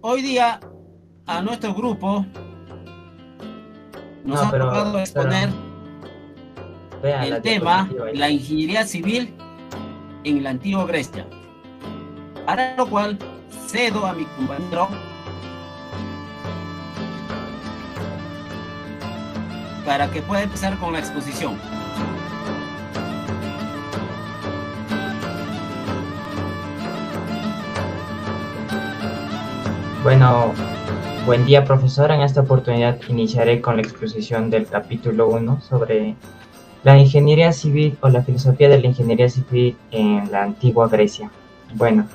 Hoy día a nuestro grupo nos No, ha tocado exponer pero vea la el tema diapositiva ahí. la ingeniería civil en la antigua Grecia, para lo cual cedo a mi compañero para que pueda empezar con la exposición. Bueno, buen día, profesor. En esta oportunidad iniciaré con la exposición del capítulo 1 sobre la ingeniería civil o la filosofía de la ingeniería civil en la antigua Grecia. Bueno,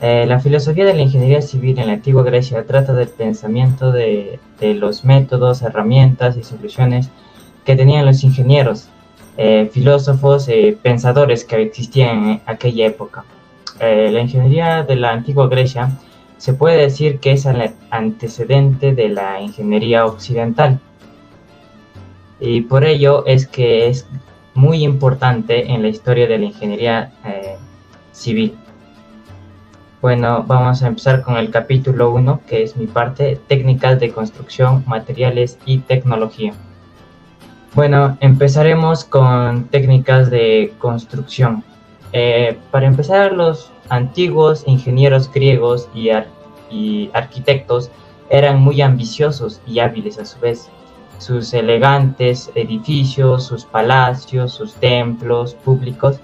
la filosofía de la ingeniería civil en la antigua Grecia trata del pensamiento de los métodos, herramientas y soluciones que tenían los ingenieros, filósofos, pensadores que existían en aquella época. La ingeniería de la antigua Grecia se puede decir que es el antecedente de la ingeniería occidental, y por ello es que es muy importante en la historia de la ingeniería civil. Bueno, vamos a empezar con el capítulo 1, que es mi parte, técnicas de construcción, materiales y tecnología. Bueno, empezaremos con técnicas de construcción. Para empezar, los antiguos ingenieros griegos y arquitectos eran muy ambiciosos y hábiles a su vez. Sus elegantes edificios, sus palacios, sus templos públicos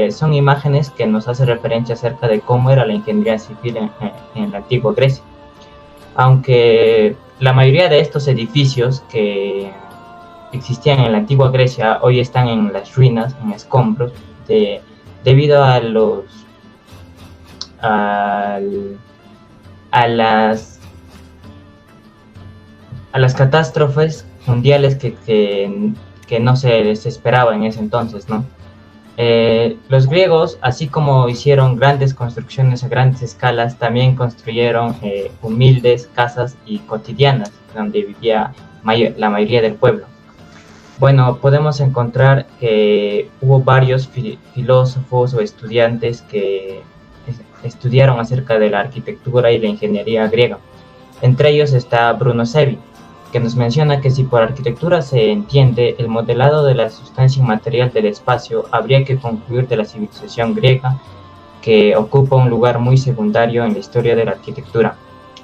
son imágenes que nos hacen referencia acerca de cómo era la ingeniería civil en la antigua Grecia. Aunque la mayoría de estos edificios que existían en la antigua Grecia hoy están en las ruinas, en escombros, debido a a las catástrofes mundiales que no se les esperaba en ese entonces, ¿no? Los griegos, así como hicieron grandes construcciones a grandes escalas, también construyeron humildes casas y cotidianas, donde vivía la mayoría del pueblo. Bueno, podemos encontrar que hubo varios filósofos o estudiantes que estudiaron acerca de la arquitectura y la ingeniería griega. Entre ellos está Bruno Sevi, que nos menciona que si por arquitectura se entiende el modelado de la sustancia inmaterial del espacio, habría que concluir de la civilización griega, que ocupa un lugar muy secundario en la historia de la arquitectura.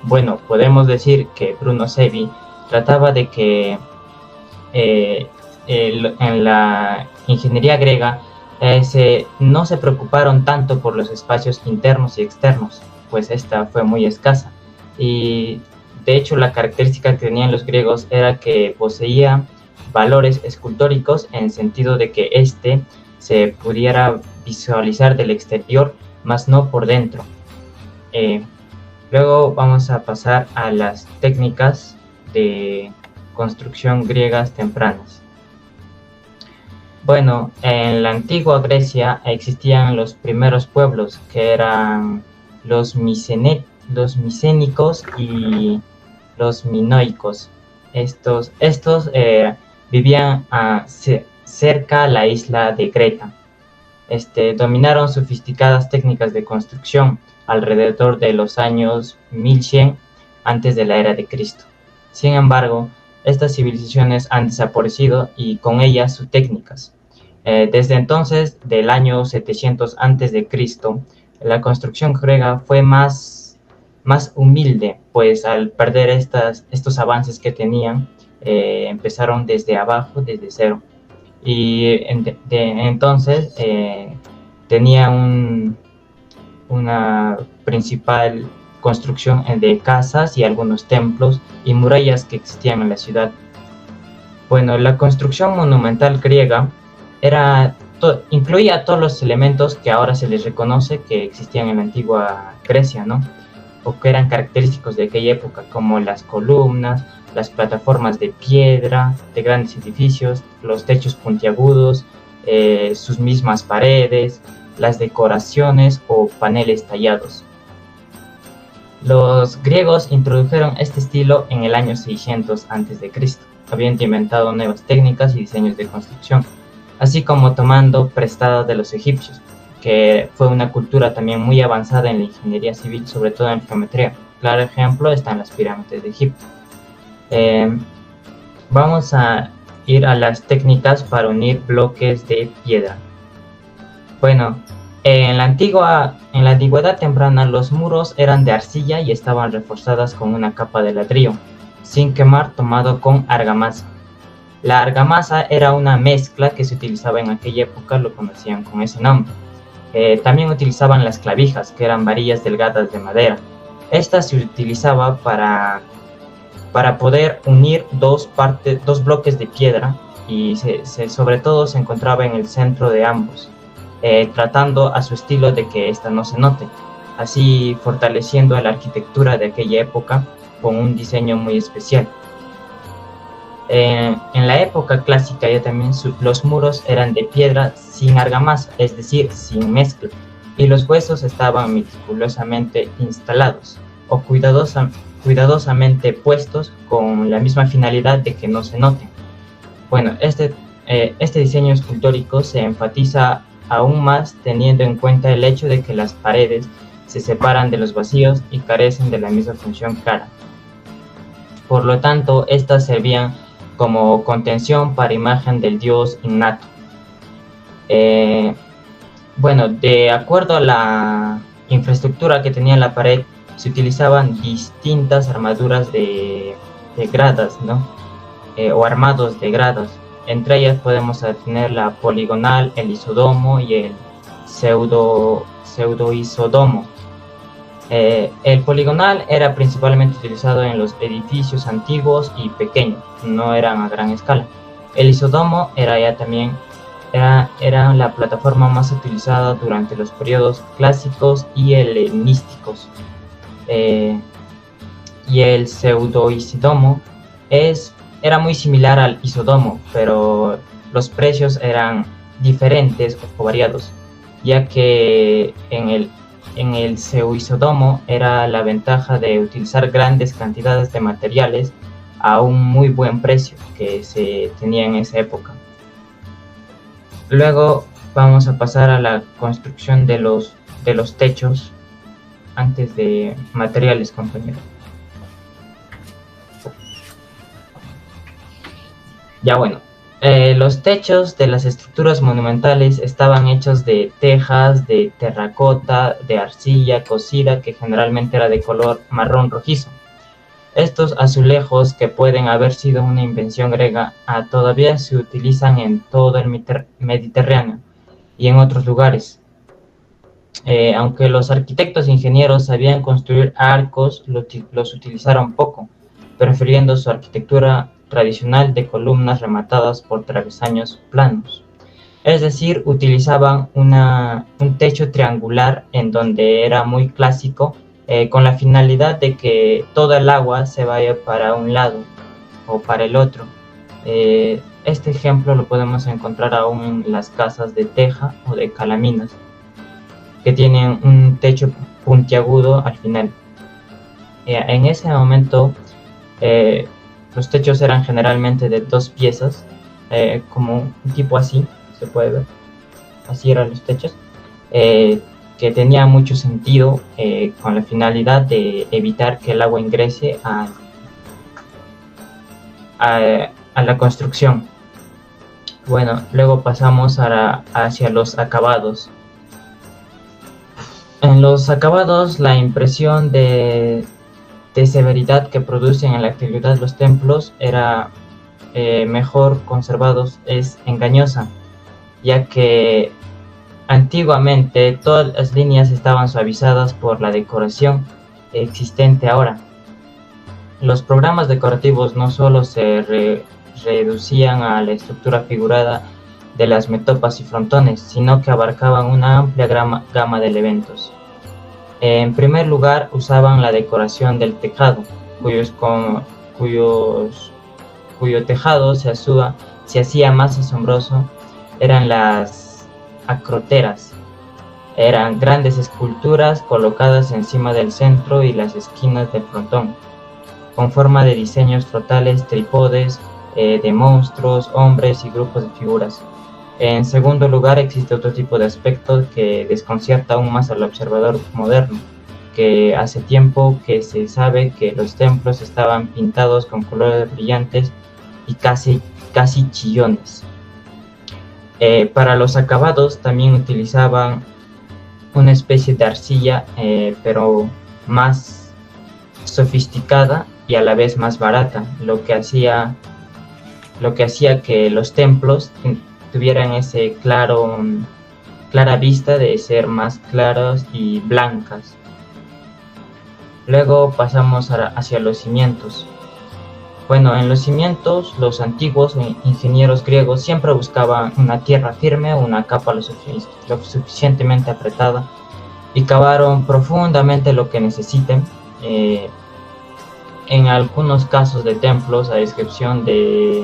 Bueno, podemos decir que Bruno Sevi trataba de que en la ingeniería griega no se preocuparon tanto por los espacios internos y externos, pues esta fue muy escasa. Y de hecho, la característica que tenían los griegos era que poseía valores escultóricos en el sentido de que se pudiera visualizar del exterior, más no por dentro. Luego vamos a pasar a las técnicas de construcción griegas tempranas. Bueno, en la antigua Grecia existían los primeros pueblos, que eran los micénicos y los minoicos. Estos vivían cerca a la isla de Creta. Dominaron sofisticadas técnicas de construcción alrededor de los años 1100 antes de la era de Cristo. Sin embargo, estas civilizaciones han desaparecido y con ellas sus técnicas. Desde entonces, del año 700 antes de Cristo, la construcción griega fue más humilde, pues al perder estos avances que tenían, empezaron desde abajo, desde cero. Y entonces tenía una principal construcción de casas y algunos templos y murallas que existían en la ciudad. Bueno, la construcción monumental griega incluía todos los elementos que ahora se les reconoce que existían en la antigua Grecia, ¿no? O que eran característicos de aquella época, como las columnas, las plataformas de piedra de grandes edificios, los techos puntiagudos, sus mismas paredes, las decoraciones o paneles tallados. Los griegos introdujeron este estilo en el año 600 a.C., habiendo inventado nuevas técnicas y diseños de construcción, así como tomando prestadas de los egipcios, que fue una cultura también muy avanzada en la ingeniería civil, sobre todo en geometría. claro ejemplo están las pirámides de Egipto. Vamos a ir a las técnicas para unir bloques de piedra. Bueno, en la antigüedad temprana los muros eran de arcilla y estaban reforzadas con una capa de ladrillo, sin quemar, tomado con argamasa. La argamasa era una mezcla que se utilizaba en aquella época, lo conocían con ese nombre. También utilizaban las clavijas, que eran varillas delgadas de madera. Esta se utilizaba para poder unir dos bloques de piedra y sobre todo se encontraba en el centro de ambos, tratando a su estilo de que ésta no se note, así fortaleciendo a la arquitectura de aquella época con un diseño muy especial. En la época clásica ya también los muros eran de piedra sin argamasa, es decir, sin mezcla, y los huesos estaban meticulosamente instalados o cuidadosamente puestos con la misma finalidad de que no se noten. Bueno, este diseño escultórico se enfatiza aún más teniendo en cuenta el hecho de que las paredes se separan de los vacíos y carecen de la misma función clara. Por lo tanto, estas servían como contención para imagen del dios innato. Bueno, de acuerdo a la infraestructura que tenía la pared, se utilizaban distintas armaduras de gradas, ¿no? O armados de gradas. Entre ellas podemos tener la poligonal, el isodomo y el pseudo-isodomo. El poligonal era principalmente utilizado en los edificios antiguos y pequeños, no eran a gran escala. El isodomo era la plataforma más utilizada durante los periodos clásicos y helenísticos. Y el pseudo-isodomo era muy similar al isodomo, pero los precios eran diferentes o variados, ya que en el pseudo-isodomo era la ventaja de utilizar grandes cantidades de materiales a un muy buen precio que se tenía en esa época. Luego vamos a pasar a la construcción de los techos antes de materiales, compañeros. Ya bueno, los techos de las estructuras monumentales estaban hechos de tejas, de terracota, de arcilla cocida que generalmente era de color marrón rojizo. Estos azulejos, que pueden haber sido una invención griega, todavía se utilizan en todo el Mediterráneo y en otros lugares. Aunque los arquitectos e ingenieros sabían construir arcos, los utilizaron poco, prefiriendo su arquitectura tradicional de columnas rematadas por travesaños planos. Es decir, utilizaban un techo triangular en donde era muy clásico, con la finalidad de que toda el agua se vaya para un lado o para el otro. Este ejemplo lo podemos encontrar aún en las casas de teja o de calaminas, que tienen un techo puntiagudo al final. En ese momento, los techos eran generalmente de 2 piezas, como un tipo así, se puede ver. Así eran los techos, que tenía mucho sentido con la finalidad de evitar que el agua ingrese a la construcción. Bueno, luego pasamos hacia los acabados. En los acabados, la impresión de severidad que producen en la actividad los templos era mejor conservados, es engañosa, ya que antiguamente todas las líneas estaban suavizadas por la decoración existente ahora. Los programas decorativos no solo se reducían a la estructura figurada de las metopas y frontones, sino que abarcaban una amplia gama de elementos. En primer lugar, usaban la decoración del tejado, cuyo tejado se hacía más asombroso. Eran las acroteras. Eran grandes esculturas colocadas encima del centro y las esquinas del frontón, con forma de diseños frotales, trípodes, de monstruos, hombres y grupos de figuras. En segundo lugar, existe otro tipo de aspecto que desconcierta aún más al observador moderno. que hace tiempo que se sabe que los templos estaban pintados con colores brillantes y casi chillones. Para los acabados también utilizaban una especie de arcilla, pero más sofisticada y a la vez más barata, lo que hacía que los templos tuvieran ese clara vista de ser más claras y blancas. Luego pasamos hacia los cimientos. Bueno, en los cimientos, los antiguos ingenieros griegos siempre buscaban una tierra firme, una capa lo suficientemente apretada, y cavaron profundamente lo que necesiten. En algunos casos de templos, a excepción de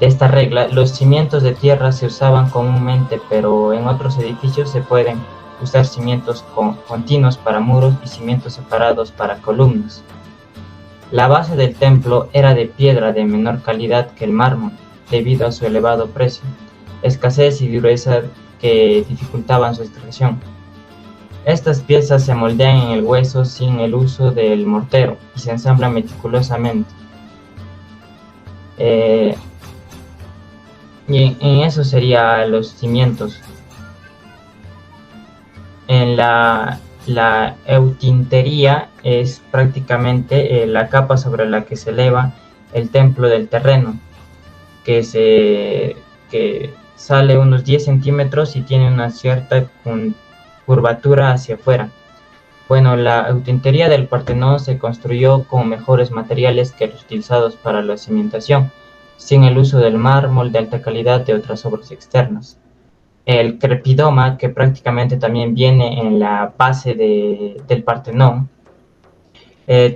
esta regla, los cimientos de tierra se usaban comúnmente, pero en otros edificios se pueden usar cimientos continuos para muros y cimientos separados para columnas. La base del templo era de piedra de menor calidad que el mármol, debido a su elevado precio, escasez y dureza que dificultaban su extracción. Estas piezas se moldean en el hueso sin el uso del mortero y se ensamblan meticulosamente. Y en eso serían los cimientos. En la eutintería es prácticamente la capa sobre la que se eleva el templo del terreno, que sale unos 10 centímetros y tiene una cierta curvatura hacia afuera. Bueno, la eutintería del Partenón se construyó con mejores materiales que los utilizados para la cimentación, sin el uso del mármol de alta calidad de otras obras externas. El crepidoma, que prácticamente también viene en la base del Partenón,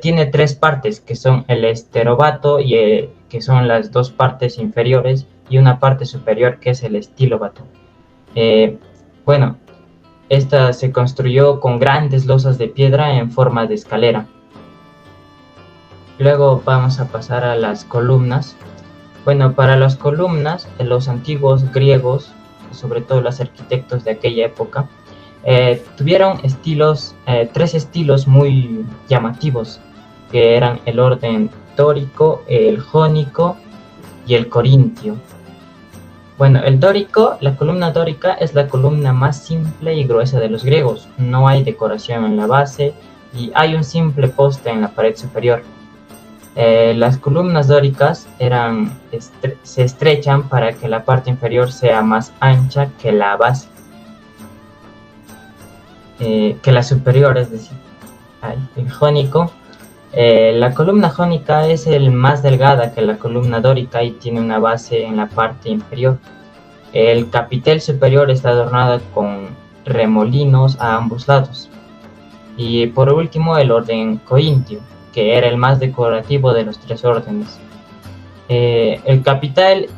tiene 3 partes, que son el esterobato, que son las 2 partes inferiores, y una parte superior, que es el estilóbato. Bueno, esta se construyó con grandes losas de piedra en forma de escalera. Luego vamos a pasar a las columnas. Bueno, para las columnas, los antiguos griegos, sobre todo los arquitectos de aquella época, tuvieron 3 estilos muy llamativos, que eran el orden dórico, el jónico y el corintio. Bueno, la columna dórica es la columna más simple y gruesa de los griegos. No hay decoración en la base y hay un simple poste en la pared superior. Las columnas dóricas se estrechan para que la parte inferior sea más ancha que la base, que la superior, es decir, el jónico. La columna jónica es más delgada que la columna dórica y tiene una base en la parte inferior. El capitel superior está adornado con remolinos a ambos lados. Y por último, el orden corintio, que era el más decorativo de los 3 órdenes. El capitel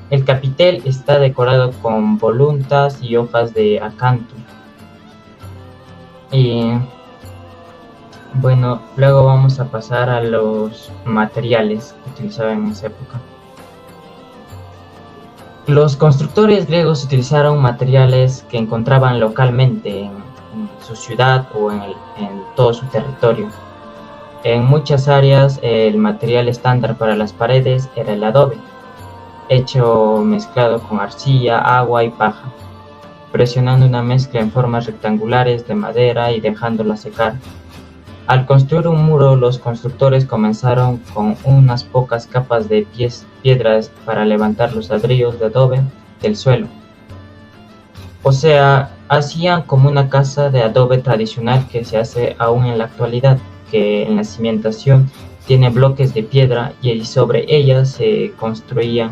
está decorado con voluntas y hojas de acanto. Y bueno, luego vamos a pasar a los materiales que utilizaban en esa época. Los constructores griegos utilizaron materiales que encontraban localmente en su ciudad o en todo su territorio. En muchas áreas el material estándar para las paredes era el adobe, hecho mezclado con arcilla, agua y paja, presionando una mezcla en formas rectangulares de madera y dejándola secar. Al construir un muro, los constructores comenzaron con unas pocas capas de piedras para levantar los ladrillos de adobe del suelo. O sea, hacían como una casa de adobe tradicional que se hace aún en la actualidad, que en la cimentación tiene bloques de piedra y sobre ellas se construían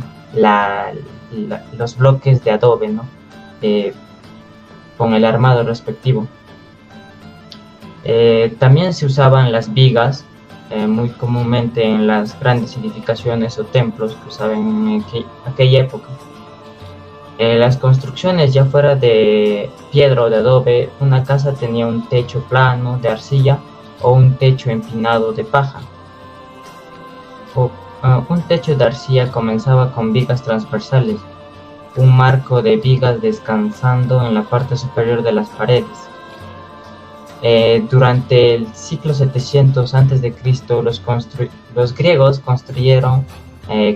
los bloques de adobe, ¿no? Con el armado respectivo. También se usaban las vigas, muy comúnmente en las grandes edificaciones o templos que usaban en aquella época. Las construcciones ya fuera de piedra o de adobe, una casa tenía un techo plano de arcilla o un techo empinado de paja. Un techo de arcilla comenzaba con vigas transversales, un marco de vigas descansando en la parte superior de las paredes. Durante el siglo 700 a.C., los griegos construyeron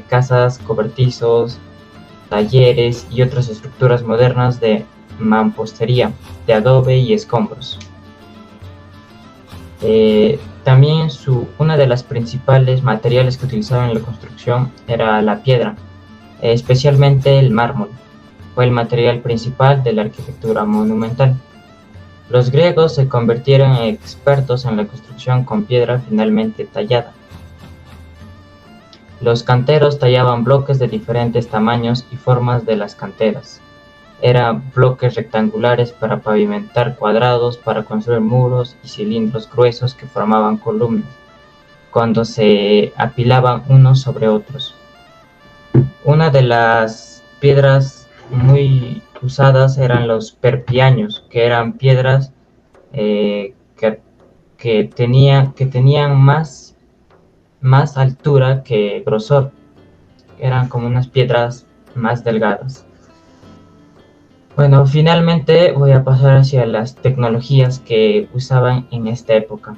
casas, cobertizos, talleres y otras estructuras modernas de mampostería, de adobe y escombros. También una de las principales materiales que utilizaban en la construcción era la piedra, especialmente el mármol. Fue el material principal de la arquitectura monumental. Los griegos se convirtieron en expertos en la construcción con piedra finamente tallada. Los canteros tallaban bloques de diferentes tamaños y formas de las canteras. Eran bloques rectangulares para pavimentar cuadrados, para construir muros y cilindros gruesos que formaban columnas, cuando se apilaban unos sobre otros. Una de las piedras muy usadas eran los perpiaños, que eran piedras que tenían más altura que grosor. Eran como unas piedras más delgadas. Bueno, finalmente voy a pasar hacia las tecnologías que usaban en esta época.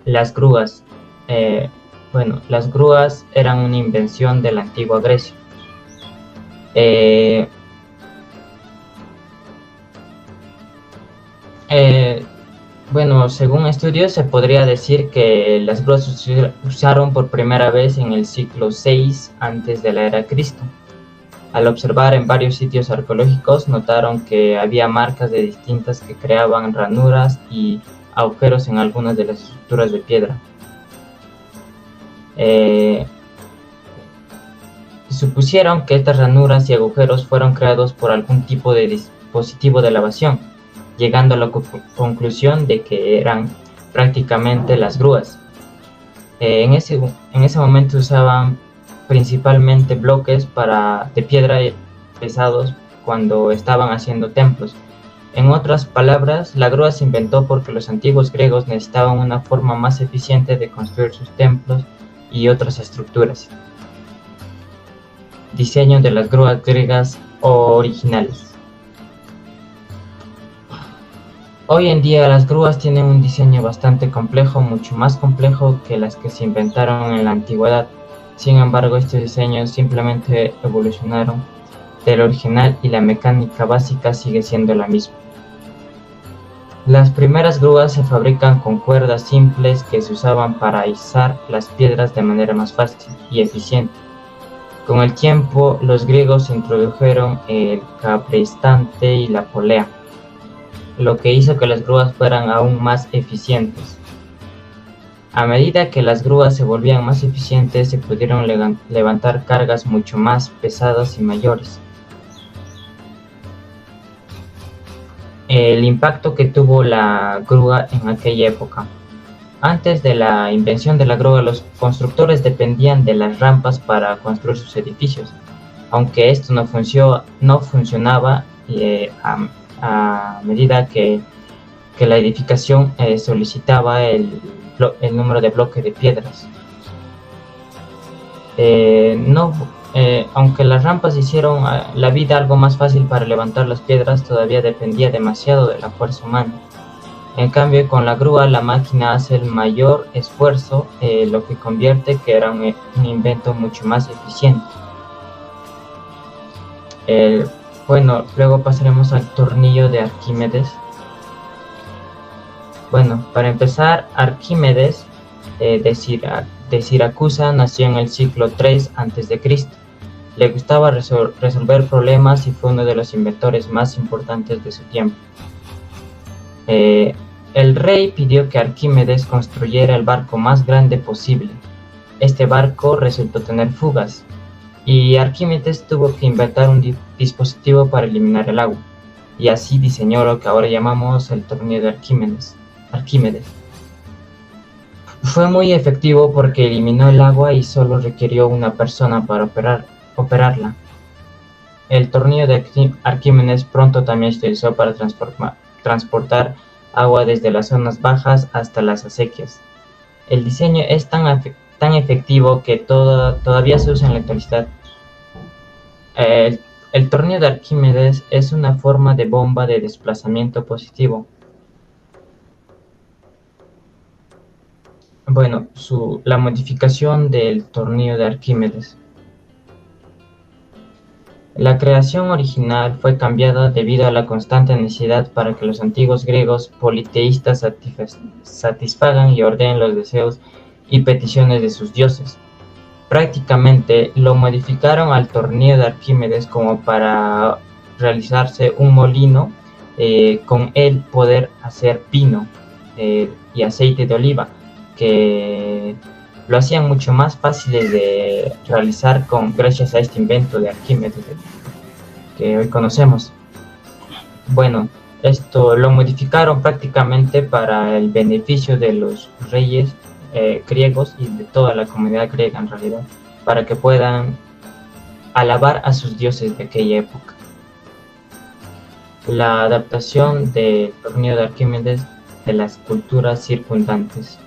Las grúas. Las grúas eran una invención de la antigua Grecia. Según estudios se podría decir que las grúas se usaron por primera vez en el siglo VI antes de la era Cristo. Al observar en varios sitios arqueológicos notaron que había marcas distintas que creaban ranuras y agujeros en algunas de las estructuras de piedra. Supusieron que estas ranuras y agujeros fueron creados por algún tipo de dispositivo de lavación, llegando a la conclusión de que eran prácticamente las grúas. En ese momento usaban principalmente bloques de piedra pesados cuando estaban haciendo templos. En otras palabras, la grúa se inventó porque los antiguos griegos necesitaban una forma más eficiente de construir sus templos y otras estructuras. Diseño de las grúas griegas originales. Hoy en día las grúas tienen un diseño bastante complejo, mucho más complejo que las que se inventaron en la antigüedad. Sin embargo, estos diseños simplemente evolucionaron del original y la mecánica básica sigue siendo la misma. Las primeras grúas se fabrican con cuerdas simples que se usaban para izar las piedras de manera más fácil y eficiente. Con el tiempo, los griegos introdujeron el cabrestante y la polea, lo que hizo que las grúas fueran aún más eficientes. A medida que las grúas se volvían más eficientes, se pudieron levantar cargas mucho más pesadas y mayores. El impacto que tuvo la grúa en aquella época. Antes de la invención de la grúa, los constructores dependían de las rampas para construir sus edificios, aunque esto no funcionaba a medida que la edificación solicitaba el número de bloques de piedras. Aunque las rampas hicieron la vida algo más fácil para levantar las piedras, todavía dependía demasiado de la fuerza humana. En cambio, con la grúa la máquina hace el mayor esfuerzo, lo que convierte que era un invento mucho más eficiente. Luego pasaremos al tornillo de Arquímedes. Para empezar, Arquímedes de Siracusa nació en el siglo III a.C. Le gustaba resolver problemas y fue uno de los inventores más importantes de su tiempo. El rey pidió que Arquímedes construyera el barco más grande posible. Este barco resultó tener fugas, y Arquímedes tuvo que inventar un dispositivo para eliminar el agua, y así diseñó lo que ahora llamamos el tornillo de Arquímedes. Fue muy efectivo porque eliminó el agua y solo requirió una persona para operarla. El tornillo de Arquímedes pronto también se utilizó para transportar agua desde las zonas bajas hasta las acequias. El diseño es tan efectivo que todavía se usa en la actualidad. El tornillo de Arquímedes es una forma de bomba de desplazamiento positivo. Bueno, la modificación del tornillo de Arquímedes. La creación original fue cambiada debido a la constante necesidad para que los antiguos griegos politeístas satisfagan y ordenen los deseos y peticiones de sus dioses. Prácticamente lo modificaron al tornillo de Arquímedes como para realizarse un molino, con él poder hacer vino y aceite de oliva, que lo hacían mucho más fáciles de realizar gracias a este invento de Arquímedes que hoy conocemos. Bueno, esto lo modificaron prácticamente para el beneficio de los reyes griegos y de toda la comunidad griega en realidad, para que puedan alabar a sus dioses de aquella época. La adaptación del tornillo de Arquímedes de las culturas circundantes.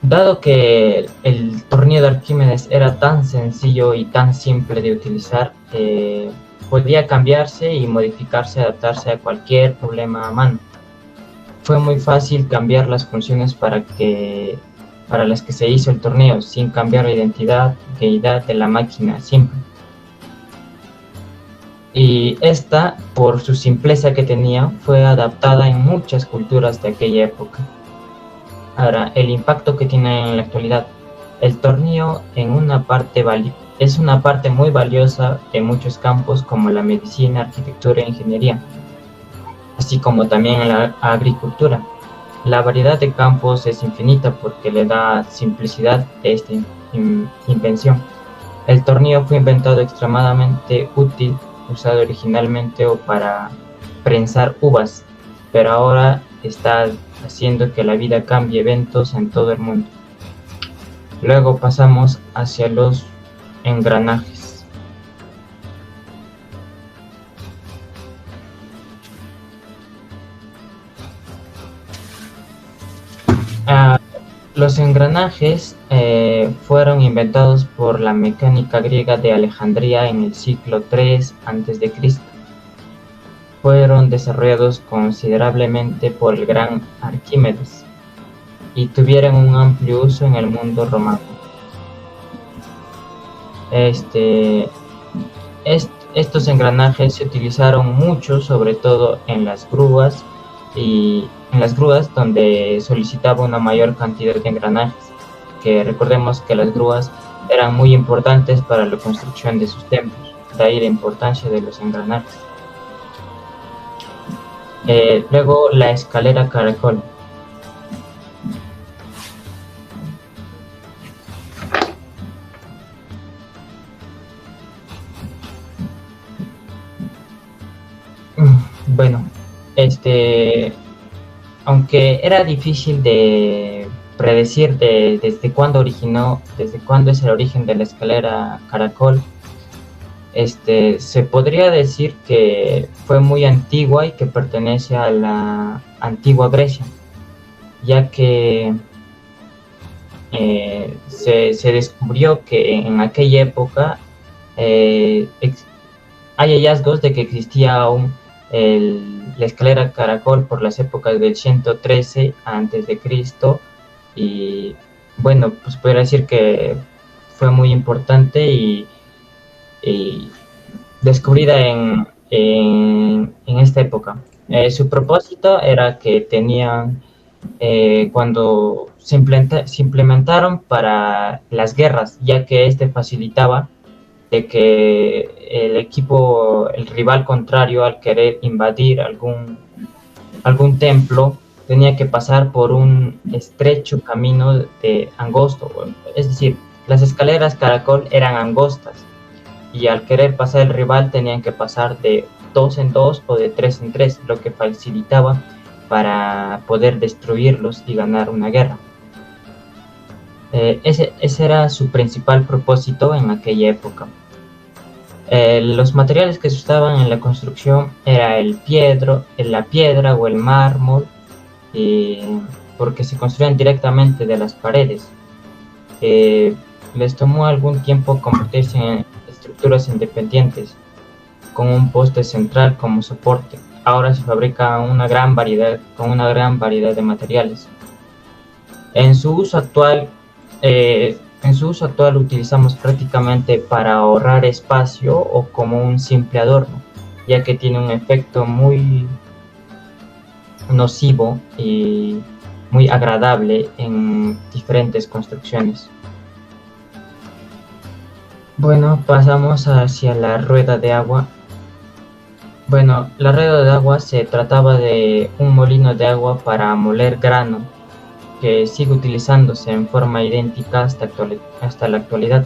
Dado que el tornillo de Arquímedes era tan sencillo y tan simple de utilizar, podía cambiarse y modificarse, adaptarse a cualquier problema a mano. Fue muy fácil cambiar las funciones para las que se hizo el tornillo, sin cambiar la identidad de la máquina simple. Y esta, por su simpleza que tenía, fue adaptada en muchas culturas de aquella época. Ahora, el impacto que tiene en la actualidad. El tornillo es una parte muy valiosa de muchos campos como la medicina, arquitectura e ingeniería, así como también en la agricultura. La variedad de campos es infinita porque le da simplicidad a esta invención. El tornillo fue inventado extremadamente útil, usado originalmente para prensar uvas, pero ahora está haciendo que la vida cambie eventos en todo el mundo. Luego pasamos hacia los engranajes. Los engranajes fueron inventados por la mecánica griega de Alejandría en el siglo III a.C. Fueron desarrollados considerablemente por el gran Arquímedes y tuvieron un amplio uso en el mundo romano. Estos engranajes se utilizaron mucho, sobre todo en las grúas donde solicitaba una mayor cantidad de engranajes, que recordemos que las grúas eran muy importantes para la construcción de sus templos, de ahí la importancia de los engranajes. Luego la escalera caracol. Bueno, aunque era difícil de predecir desde cuándo es el origen de la escalera caracol, se podría decir que fue muy antigua y que pertenece a la antigua Grecia, ya que se descubrió que en aquella época hay hallazgos de que existía aún la escalera caracol por las épocas del 113 a.C. y bueno, pues podría decir que fue muy importante y descubrida en esta época. Su propósito era que tenían, cuando se implementaron para las guerras, ya que facilitaba de que el rival contrario, al querer invadir algún templo, tenía que pasar por un estrecho camino angosto, es decir, las escaleras caracol eran angostas, y al querer pasar el rival tenían que pasar de 2 en 2 o de 3 en 3, lo que facilitaba para poder destruirlos y ganar una guerra. Ese era su principal propósito en aquella época. Los materiales que se usaban en la construcción era la piedra o el mármol, porque se construían directamente de las paredes. Les tomó algún tiempo convertirse en estructuras independientes, con un poste central como soporte. Ahora se fabrica con una gran variedad de materiales. En su uso actual, utilizamos prácticamente para ahorrar espacio o como un simple adorno, ya que tiene un efecto muy nocivo y muy agradable en diferentes construcciones. Bueno, pasamos hacia la rueda de agua. Bueno, la rueda de agua se trataba de un molino de agua para moler grano, que sigue utilizándose en forma idéntica hasta la actualidad.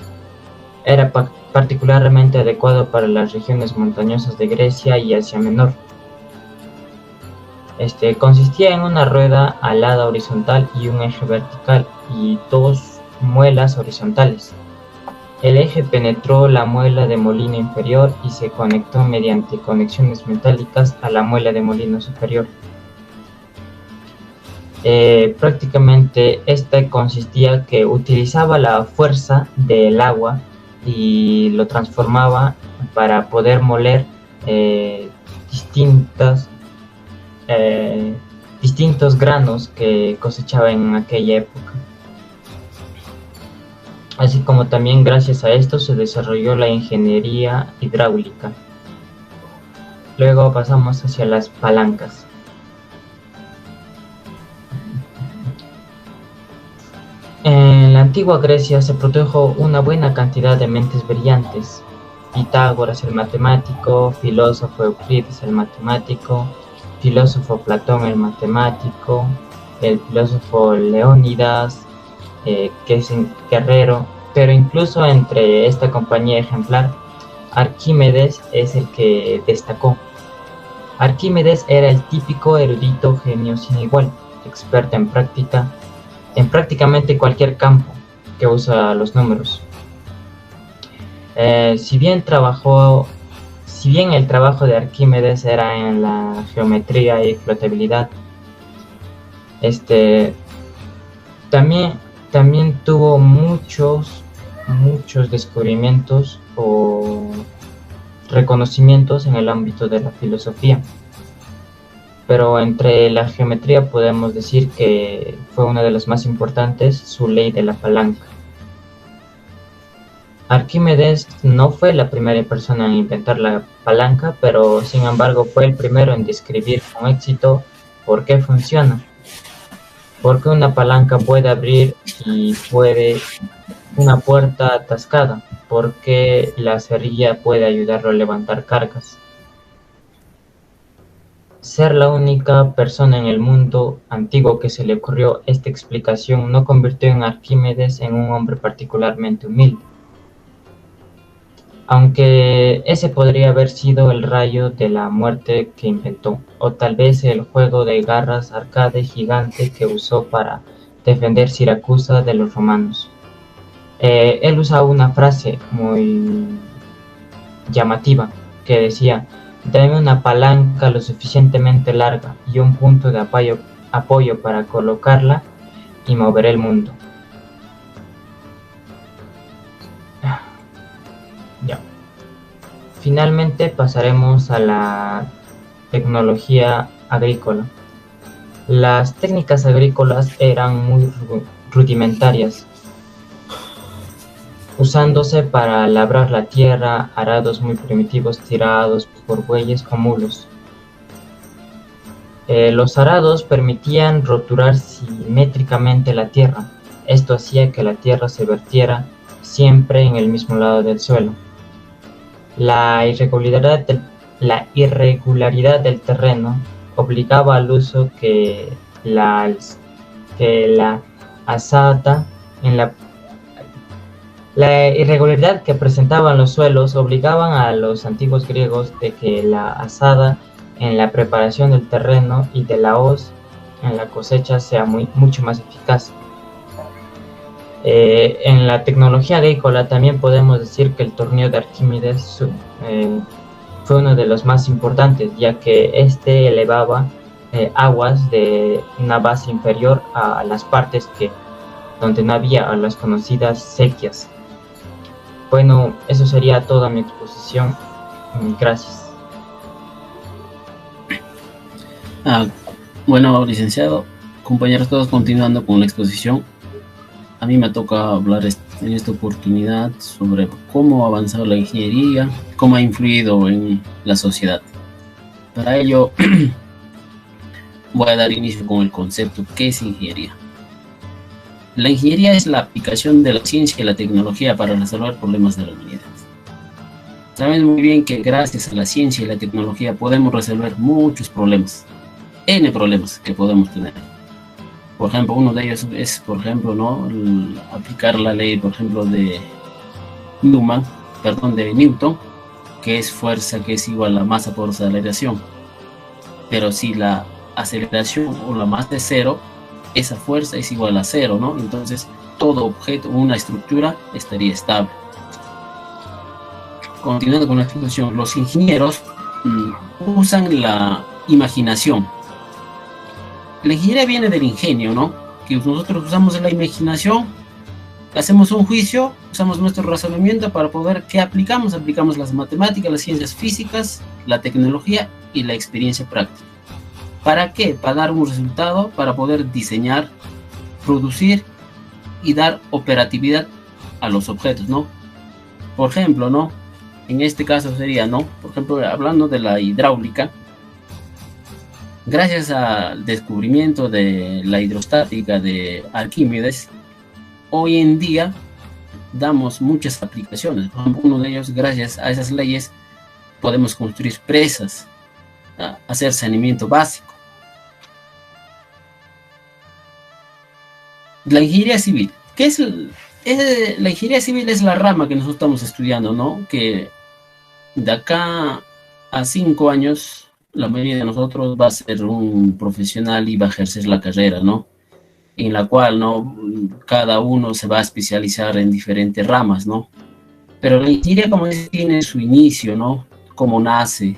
Era particularmente adecuado para las regiones montañosas de Grecia y Asia Menor. Consistía en una rueda alada horizontal y un eje vertical y dos muelas horizontales. El eje penetró la muela de molino inferior y se conectó mediante conexiones metálicas a la muela de molino superior. Prácticamente esta consistía que utilizaba la fuerza del agua y lo transformaba para poder moler distintos granos que cosechaba en aquella época. Así como también gracias a esto se desarrolló la ingeniería hidráulica. Luego pasamos hacia las palancas. En la antigua Grecia se produjo una buena cantidad de mentes brillantes. Pitágoras el matemático, filósofo Euclides el matemático, filósofo Platón el matemático, el filósofo Leónidas, que es un guerrero, pero incluso entre esta compañía ejemplar, Arquímedes es el que destacó. Arquímedes era el típico erudito genio sin igual, experto en prácticamente cualquier campo que usa los números. Si bien el trabajo de Arquímedes era en la geometría y flotabilidad, también tuvo muchos descubrimientos o reconocimientos en el ámbito de la filosofía. Pero entre la geometría podemos decir que fue una de las más importantes, su ley de la palanca. Arquímedes no fue la primera persona en inventar la palanca, pero sin embargo fue el primero en describir con éxito por qué funciona. Porque una palanca puede abrir y puede una puerta atascada, porque la cerilla puede ayudarlo a levantar cargas. Ser la única persona en el mundo antiguo que se le ocurrió esta explicación no convirtió a Arquímedes en un hombre particularmente humilde. Aunque ese podría haber sido el rayo de la muerte que inventó, o tal vez el juego de garras arcade gigante que usó para defender Siracusa de los romanos. Él usaba una frase muy llamativa que decía: dame una palanca lo suficientemente larga y un punto de apoyo para colocarla y moveré el mundo. Ya. Finalmente pasaremos a la tecnología agrícola. Las técnicas agrícolas eran muy rudimentarias, usándose para labrar la tierra, arados muy primitivos tirados por bueyes o mulos. Los arados permitían roturar simétricamente la tierra. Esto hacía que la tierra se vertiera siempre en el mismo lado del suelo. La irregularidad del terreno obligaba al uso que la azada en la irregularidad que presentaban los suelos obligaban a los antiguos griegos de que la azada en la preparación del terreno y de la hoz en la cosecha sea mucho más eficaz. En la tecnología agrícola también podemos decir que el tornillo de Arquímedes fue uno de los más importantes, ya que este elevaba aguas de una base inferior a las partes donde no había, a las conocidas sequías. Bueno, eso sería toda mi exposición. Gracias. Bueno, licenciado, Compañeros, todos continuando con la exposición. A mí me toca hablar en esta oportunidad sobre cómo ha avanzado la ingeniería, cómo ha influido en la sociedad. Para ello, voy a dar inicio con el concepto ¿qué es ingeniería? La ingeniería es la aplicación de la ciencia y la tecnología para resolver problemas de la humanidad. Saben muy bien que gracias a la ciencia y la tecnología podemos resolver muchos problemas, N problemas que podemos tener. Por ejemplo, uno de ellos es, por ejemplo, ¿no? Aplicar la ley, por ejemplo, de Newton, que es fuerza que es igual a masa por aceleración. Pero si la aceleración o la masa es cero, esa fuerza es igual a cero, ¿no? Entonces, todo objeto, una estructura, estaría estable. Continuando con la explicación, los ingenieros usan la imaginación. La ingeniería viene del ingenio, ¿no? Que nosotros usamos la imaginación, hacemos un juicio, usamos nuestro razonamiento para poder, ¿qué aplicamos? Aplicamos las matemáticas, las ciencias físicas, la tecnología y la experiencia práctica. ¿Para qué? Para dar un resultado, para poder diseñar, producir y dar operatividad a los objetos, ¿no? Por ejemplo, ¿no? En este caso sería, ¿no? Por ejemplo, hablando de la hidráulica, gracias al descubrimiento de la hidrostática de Arquímedes, hoy en día damos muchas aplicaciones. Por ejemplo, uno de ellos, gracias a esas leyes, podemos construir presas, hacer saneamiento básico. La ingeniería civil. ¿Qué es? La ingeniería civil es la rama que nosotros estamos estudiando, ¿no? Que de acá a 5 años, la mayoría de nosotros va a ser un profesional y va a ejercer la carrera, ¿no? En la cual, ¿no? Cada uno se va a especializar en diferentes ramas, ¿no? Pero la ingeniería, como dice, tiene su inicio, ¿no? Cómo nace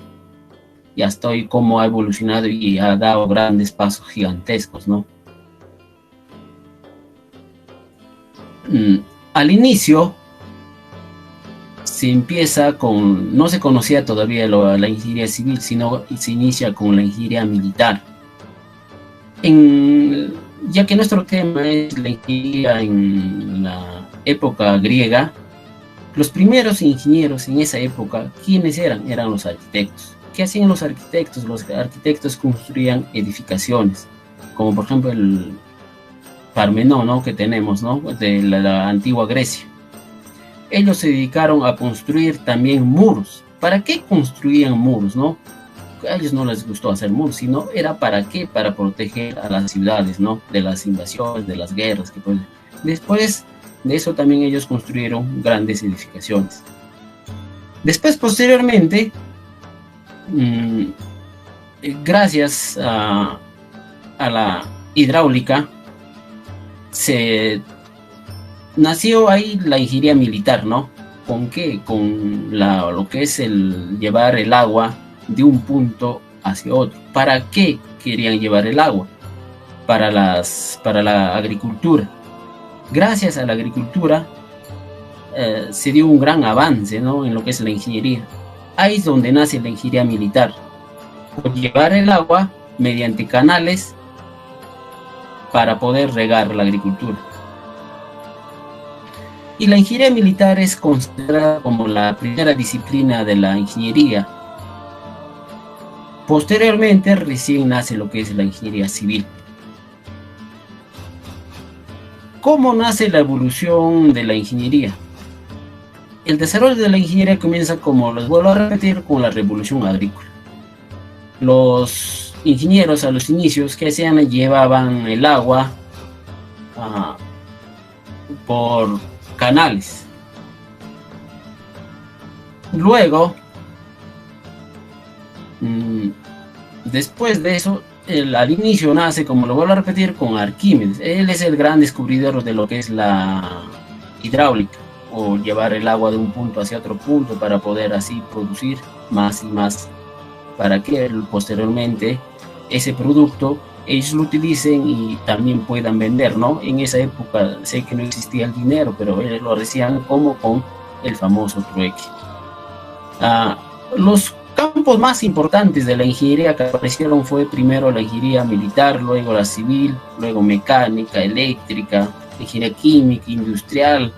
y hasta hoy cómo ha evolucionado y ha dado grandes pasos gigantescos, ¿no? Al inicio se empieza con, no se conocía todavía la ingeniería civil, sino se inicia con la ingeniería militar. Ya que nuestro tema es la ingeniería en la época griega, los primeros ingenieros en esa época, ¿quiénes eran? Eran los arquitectos. ¿Qué hacían los arquitectos? Los arquitectos construían edificaciones, como por ejemplo el Parmenón, ¿no? Que tenemos, ¿no? De la antigua Grecia. Ellos se dedicaron a construir también muros. ¿Para qué construían muros, no? A ellos no les gustó hacer muros, sino era para qué, para proteger a las ciudades, ¿no? De las invasiones, de las guerras. Después de eso también ellos construyeron grandes edificaciones. Después, posteriormente, gracias a la hidráulica, nació ahí la ingeniería militar, ¿no? ¿Con qué? Con lo que es el llevar el agua de un punto hacia otro. ¿Para qué querían llevar el agua? Para la agricultura. Gracias a la agricultura se dio un gran avance, ¿no? En lo que es la ingeniería. Ahí es donde nace la ingeniería militar. Por llevar el agua mediante canales para poder regar la agricultura. Y la ingeniería militar es considerada como la primera disciplina de la ingeniería. Posteriormente, recién nace lo que es la ingeniería civil. ¿Cómo nace la evolución de la ingeniería? El desarrollo de la ingeniería comienza, como les vuelvo a repetir, con la revolución agrícola. Los ingenieros a los inicios, ¿qué hacían? Llevaban el agua por canales. Luego, después de eso, al inicio nace, como lo vuelvo a repetir, con Arquímedes. Él es el gran descubridor de lo que es la hidráulica, o llevar el agua de un punto hacia otro punto para poder así producir más y más, para que posteriormente ese producto ellos lo utilicen y también puedan vender, ¿no? En esa época sé que no existía el dinero, pero ellos lo hacían como con el famoso trueque. Los campos más importantes de la ingeniería que aparecieron fue primero la ingeniería militar, luego la civil, luego mecánica, eléctrica, ingeniería química, industrial,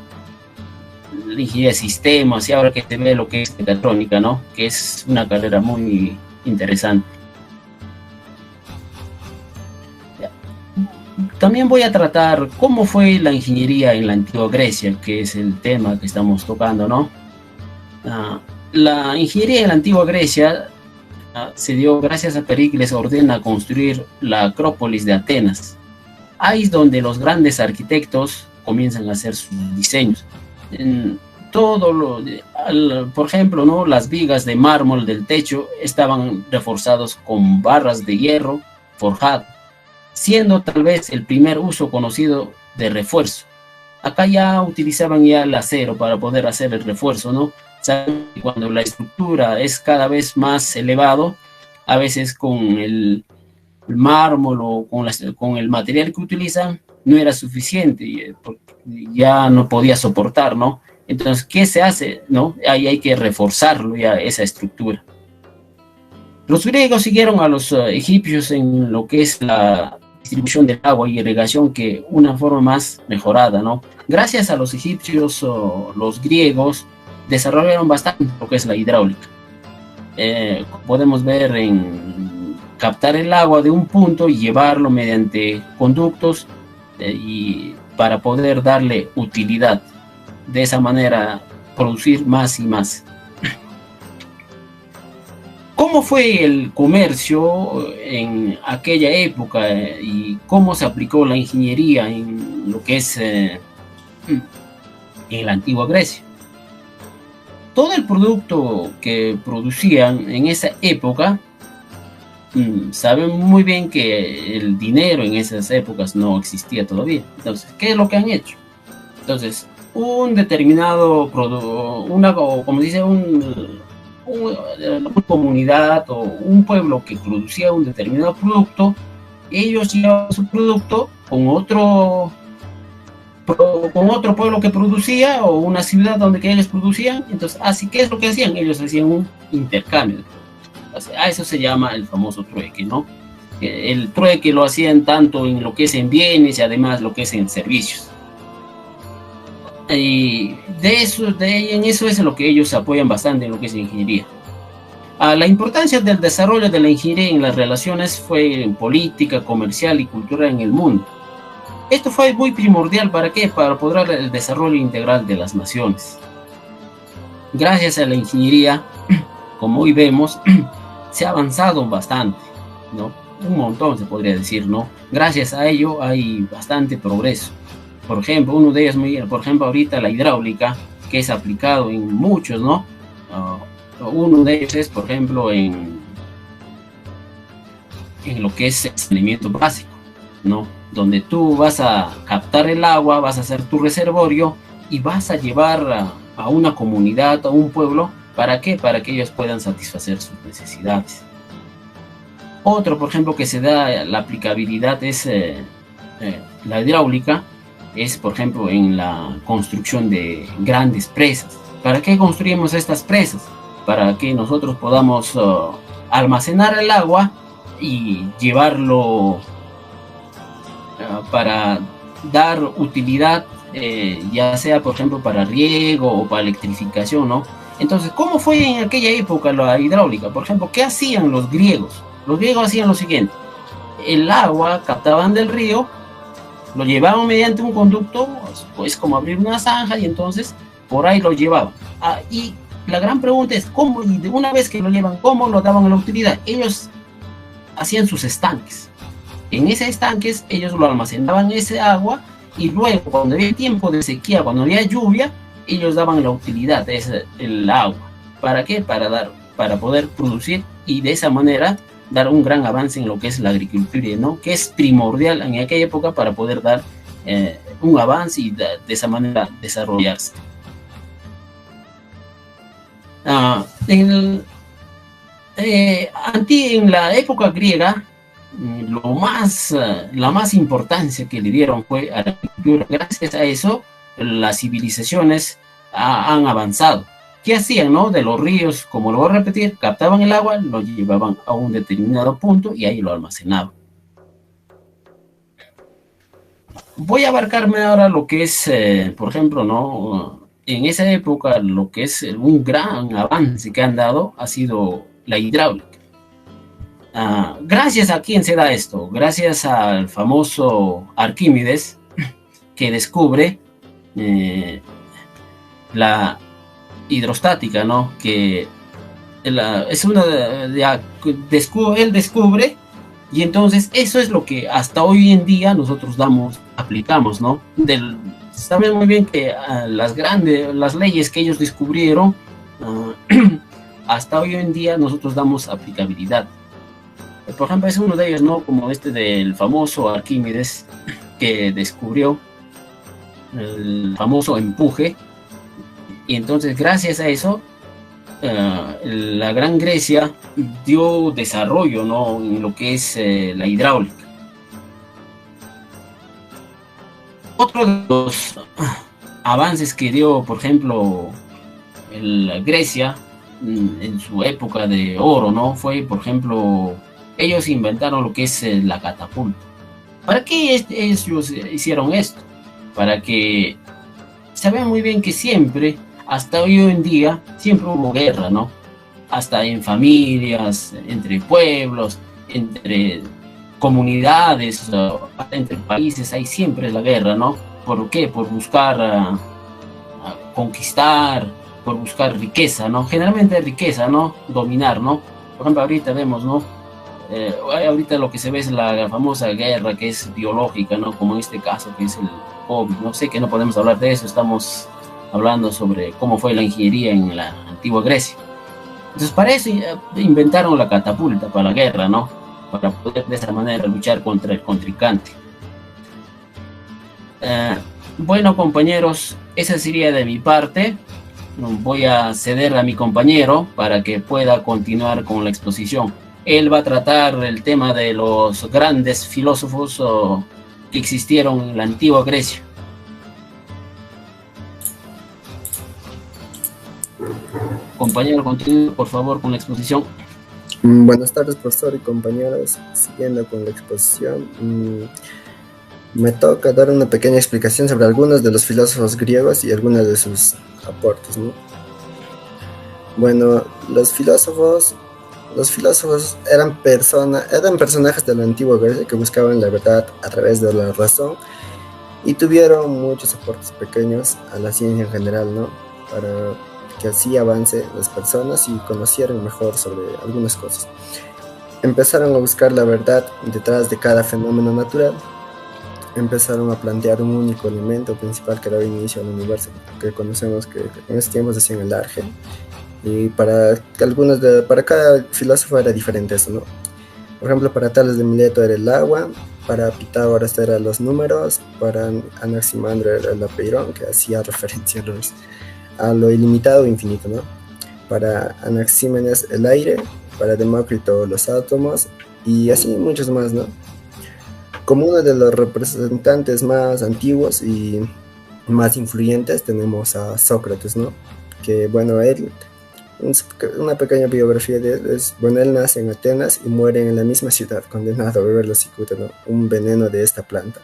la ingeniería de sistemas, y ahora que se ve lo que es mecatrónica, ¿no? Que es una carrera muy interesante. También voy a tratar cómo fue la ingeniería en la antigua Grecia, que es el tema que estamos tocando, ¿no? La ingeniería en la antigua Grecia se dio gracias a Pericles ordena construir la Acrópolis de Atenas. Ahí es donde los grandes arquitectos comienzan a hacer sus diseños. Por ejemplo, ¿no? Las vigas de mármol del techo estaban reforzados con barras de hierro forjado, siendo tal vez el primer uso conocido de refuerzo. Acá ya utilizaban ya el acero para poder hacer el refuerzo, ¿no? Cuando la estructura es cada vez más elevado, a veces con el mármol o con el material que utilizan, no era suficiente, ya no podía soportar, ¿no? Entonces, ¿qué se hace? ¿No? Ahí hay que reforzarlo ya, esa estructura. Los griegos siguieron a los egipcios en lo que es la distribución del agua y irrigación, que una forma más mejorada, ¿no? Gracias a los egipcios, los griegos desarrollaron bastante lo que es la hidráulica. Podemos ver en captar el agua de un punto y llevarlo mediante conductos y para poder darle utilidad. De esa manera producir más y más. ¿Cómo fue el comercio en aquella época y cómo se aplicó la ingeniería en lo que es en la antigua Grecia? Todo el producto que producían en esa época, saben muy bien que el dinero en esas épocas no existía todavía. Entonces, ¿qué es lo que han hecho? Entonces, un determinado como dice, una comunidad o un pueblo que producía un determinado producto, ellos llevaban su producto con otro pueblo que producía o una ciudad donde que ellos producían. Entonces, así que es lo que hacían, ellos hacían un intercambio. A eso se llama el famoso trueque, ¿no? El trueque lo hacían tanto en lo que es en bienes y además lo que es en servicios. Y en eso es lo que ellos apoyan bastante en lo que es ingeniería. La importancia del desarrollo de la ingeniería en las relaciones fue en política, comercial y cultural en el mundo. Esto fue muy primordial, ¿para qué? Para poder el desarrollo integral de las naciones. Gracias a la ingeniería, como hoy vemos, se ha avanzado bastante, ¿no? Un montón se podría decir, ¿no? Gracias a ello hay bastante progreso. Por ejemplo, uno de ellos, por ejemplo, ahorita la hidráulica, que es aplicado en muchos, ¿no? Uno de ellos es, por ejemplo, en lo que es el saneamiento básico, ¿no? Donde tú vas a captar el agua, vas a hacer tu reservorio y vas a llevar a una comunidad, a un pueblo, ¿para qué? Para que ellos puedan satisfacer sus necesidades. Otro, por ejemplo, que se da la aplicabilidad es la hidráulica, es, por ejemplo, en la construcción de grandes presas. ¿Para qué construimos estas presas? Para que nosotros podamos almacenar el agua y llevarlo para dar utilidad, ya sea, por ejemplo, para riego o para electrificación, ¿no? Entonces, ¿cómo fue en aquella época la hidráulica? Por ejemplo, ¿qué hacían los griegos? Los griegos hacían lo siguiente: el agua captaban del río, lo llevaban mediante un conducto, pues como abrir una zanja, y entonces por ahí lo llevaban. Y la gran pregunta es, ¿cómo? Y de una vez que lo llevan, ¿cómo lo daban a la utilidad? Ellos hacían sus estanques. En esos estanques ellos lo almacenaban ese agua, y luego cuando había tiempo de sequía, cuando había lluvia, ellos daban la utilidad de el agua. ¿Para qué? Para poder producir y de esa manera dar un gran avance en lo que es la agricultura, ¿no? Que es primordial en aquella época para poder dar un avance y de esa manera desarrollarse. En la época griega, la más importancia que le dieron fue a la agricultura. Gracias a eso, las civilizaciones han avanzado. ¿Qué hacían, no? De los ríos, como lo voy a repetir, captaban el agua, lo llevaban a un determinado punto y ahí lo almacenaban. Voy a abarcarme ahora lo que es, por ejemplo, ¿no? En esa época lo que es un gran avance que han dado ha sido la hidráulica. Gracias a quién se da esto, gracias al famoso Arquímedes que descubre la hidrostática, ¿no? Que es una él descubre, y entonces eso es lo que hasta hoy en día nosotros aplicamos, ¿no? Saben muy bien que las leyes que ellos descubrieron, hasta hoy en día nosotros damos aplicabilidad. Por ejemplo, es uno de ellos, ¿no? Como este del famoso Arquímedes, que descubrió el famoso empuje, y entonces gracias a eso la Gran Grecia dio desarrollo, ¿no? En lo que es la hidráulica. Otro de los avances que dio, por ejemplo, la Grecia en su época de oro, ¿no? Fue, por ejemplo, ellos inventaron lo que es la catapulta. ¿Para qué ellos hicieron esto? Para que saben muy bien que siempre, hasta hoy en día, siempre hubo guerra, ¿no? Hasta en familias, entre pueblos, entre comunidades, entre países, hay siempre la guerra, ¿no? ¿Por qué? Por buscar conquistar, por buscar riqueza, ¿no? Generalmente riqueza, ¿no? Dominar, ¿no? Por ejemplo, ahorita vemos, ¿no? Ahorita lo que se ve es la famosa guerra que es biológica, ¿no? Como en este caso que es el COVID. No sé que no podemos hablar de eso, estamos hablando sobre cómo fue la ingeniería en la antigua Grecia. Entonces para eso inventaron la catapulta para la guerra, ¿no? Para poder de esa manera luchar contra el contrincante. Bueno, compañeros, esa sería de mi parte. Voy a ceder a mi compañero para que pueda continuar con la exposición. Él va a tratar el tema de los grandes filósofos que existieron en la antigua Grecia. Compañero, continúe por favor con la exposición. Buenas tardes, profesor y compañeros. Siguiendo con la exposición, me toca dar una pequeña explicación sobre algunos de los filósofos griegos y algunos de sus aportes, ¿no? Bueno, los filósofos eran personajes de la antigua Grecia que buscaban la verdad a través de la razón y tuvieron muchos aportes pequeños a la ciencia en general, ¿no? Para que así avance las personas y conocieran mejor sobre algunas cosas. Empezaron a buscar la verdad detrás de cada fenómeno natural. Empezaron a plantear un único elemento principal que daba inicio al universo, que conocemos que en ese tiempo se decía el Argen. Y para cada filósofo era diferente eso, ¿no? Por ejemplo, para Tales de Mileto era el agua, para Pitágoras eran los números, para Anaximandro era el apeirón, que hacía referencia a lo ilimitado e infinito, ¿no? Para Anaxímenes el aire, para Demócrito los átomos, y así muchos más, ¿no? Como uno de los representantes más antiguos y más influyentes tenemos a Sócrates, ¿no? Que, bueno, una pequeña biografía de él es, bueno, él nace en Atenas y muere en la misma ciudad, condenado a beber la cicuta, ¿no? Un veneno de esta planta,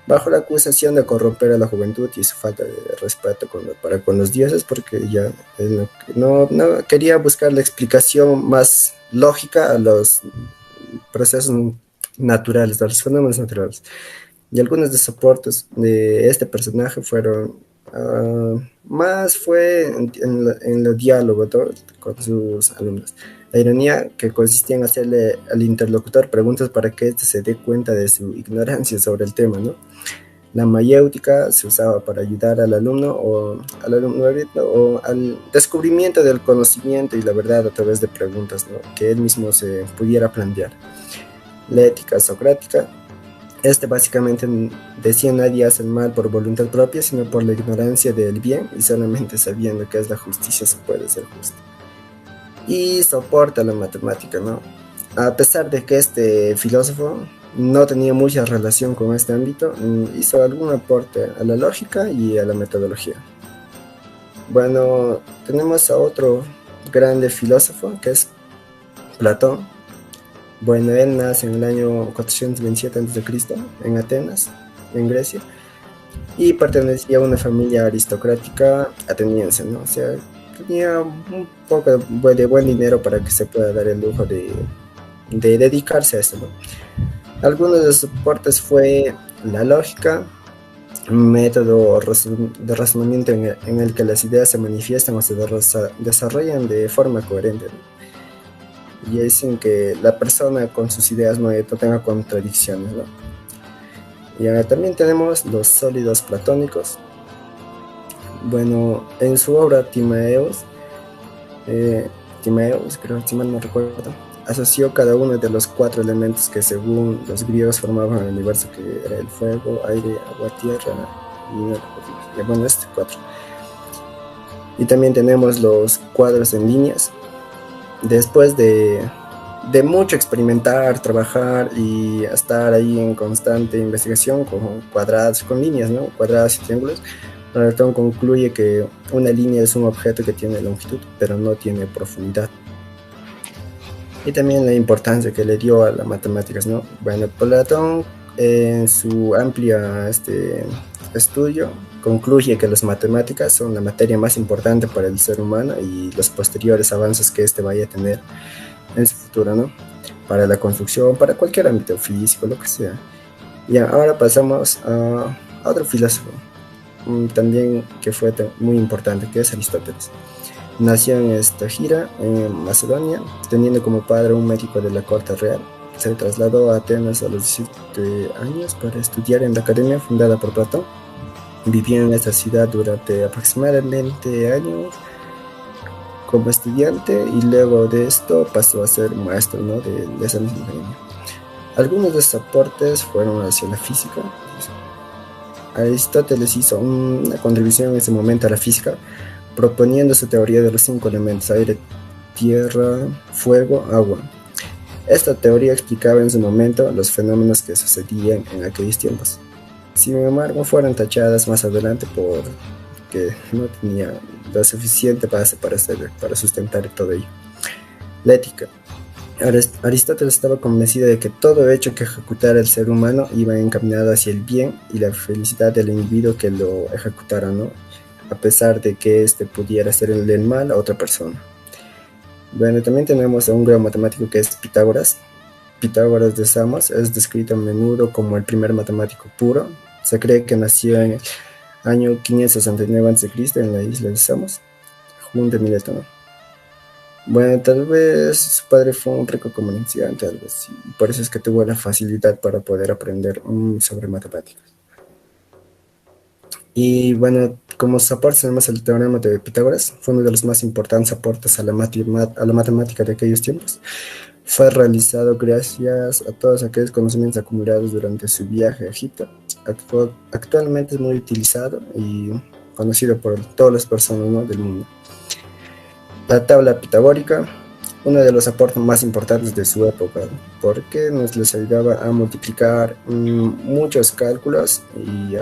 bajo la acusación de corromper a la juventud y su falta de respeto para con los dioses, porque ya él no quería buscar la explicación más lógica a los procesos naturales, a los fenómenos naturales. Y algunos de los aportes de este personaje fueron más fue en el diálogo, ¿no?, con sus alumnos. La ironía, que consistía en hacerle al interlocutor preguntas para que éste se dé cuenta de su ignorancia sobre el tema, ¿no? La mayéutica se usaba para ayudar al alumno o al descubrimiento del conocimiento y la verdad a través de preguntas, ¿no?, que él mismo se pudiera plantear. La ética socrática, básicamente decía: nadie hace el mal por voluntad propia, sino por la ignorancia del bien, y solamente sabiendo qué es la justicia se puede ser justo. Y soporta la matemática, ¿no? A pesar de que este filósofo no tenía mucha relación con este ámbito, hizo algún aporte a la lógica y a la metodología. Bueno, tenemos a otro grande filósofo que es Platón. Bueno, él nace en el año 427 a.C. en Atenas, en Grecia, y pertenecía a una familia aristocrática ateniense, ¿no? O sea, tenía un poco de buen dinero para que se pueda dar el lujo de dedicarse a esto, ¿no? Algunos de sus aportes fue la lógica, un método de razonamiento en el que las ideas se manifiestan o se desarrollan de forma coherente, ¿no? Y es en que la persona con sus ideas no tenga contradicciones, ¿no? Y también tenemos los sólidos platónicos. Bueno, en su obra Timaeus, creo, si mal no recuerdo, asoció cada uno de los 4 elementos que según los griegos formaban el universo, que era el fuego, aire, agua, tierra y bueno, 4. Y también tenemos los cuadros en líneas. Después de mucho experimentar, trabajar y estar ahí en constante investigación con cuadrados, con líneas, ¿no? Cuadrados y triángulos, Platón concluye que una línea es un objeto que tiene longitud, pero no tiene profundidad. Y también la importancia que le dio a las matemáticas, ¿no? Bueno, Platón en su amplia estudio concluye que las matemáticas son la materia más importante para el ser humano y los posteriores avances que vaya a tener en su futuro, ¿no? Para la construcción, para cualquier ámbito físico, lo que sea. Y ahora pasamos a otro filósofo también que fue muy importante, que es Aristóteles. Nació en Estagira, en Macedonia, teniendo como padre un médico de la corte real. Se trasladó a Atenas a los 17 años para estudiar en la academia fundada por Platón. Vivió en esta ciudad durante aproximadamente años como estudiante y luego de esto pasó a ser maestro, ¿no? de esa misma academia. Algunos de sus aportes fueron hacia la física. Aristóteles hizo una contribución en ese momento a la física, proponiendo su teoría de los 5 elementos: aire, tierra, fuego, agua. Esta teoría explicaba en su momento los fenómenos que sucedían en aquellos tiempos. Sin embargo, fueron tachadas más adelante porque no tenía la suficiente base para sustentar todo ello. La ética. Aristóteles estaba convencido de que todo hecho que ejecutara el ser humano iba encaminado hacia el bien y la felicidad del individuo que lo ejecutara, ¿no? A pesar de que pudiera hacer el mal a otra persona. Bueno, también tenemos a un gran matemático que es Pitágoras. Pitágoras de Samos es descrito a menudo como el primer matemático puro. Se cree que nació en el año 569 a.C. en la isla de Samos, junto a Mileto, ¿no? Bueno, tal vez su padre fue un rico comerciante, algo así. Por eso es que tuvo la facilidad para poder aprender sobre matemáticas. Y bueno, como aportes tenemos el teorema de Pitágoras. Fue uno de los más importantes aportes a la matemática de aquellos tiempos. Fue realizado gracias a todos aquellos conocimientos acumulados durante su viaje a Egipto. Actualmente es muy utilizado y conocido por todas las personas, ¿no? del mundo. La tabla pitagórica, uno de los aportes más importantes de su época, porque les ayudaba a multiplicar muchos cálculos y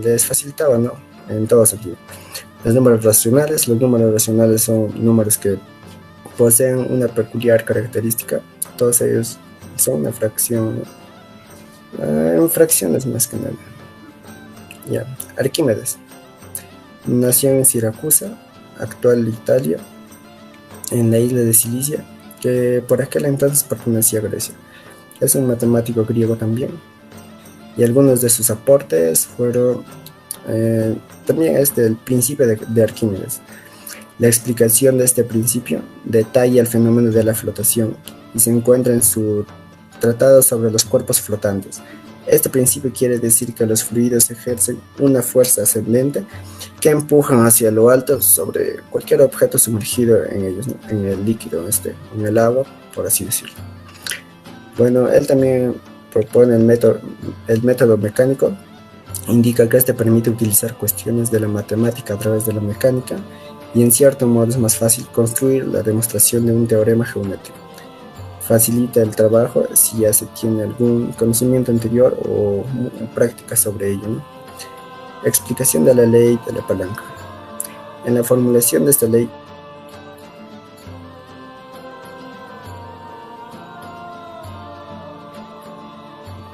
les facilitaba, ¿no? En todo sentido. Los números racionales son números que poseen una peculiar característica. Todos ellos son una fracción, en fracciones más que nada. Arquímedes nació en Siracusa, actual Italia, en la isla de Cilicia, que por aquel entonces pertenecía a Grecia. Es un matemático griego también, y algunos de sus aportes fueron también el principio de Arquímedes. La explicación de este principio detalla el fenómeno de la flotación y se encuentra en su tratado sobre los cuerpos flotantes. Este principio quiere decir que los fluidos ejercen una fuerza ascendente que empujan hacia lo alto sobre cualquier objeto sumergido en ellos, ¿no? En el líquido, en el agua, por así decirlo. Bueno, él también propone el método mecánico. Indica que permite utilizar cuestiones de la matemática a través de la mecánica y en cierto modo es más fácil construir la demostración de un teorema geométrico. Facilita el trabajo si ya se tiene algún conocimiento anterior o práctica sobre ello, ¿no? Explicación de la ley de la palanca. En la formulación de esta ley,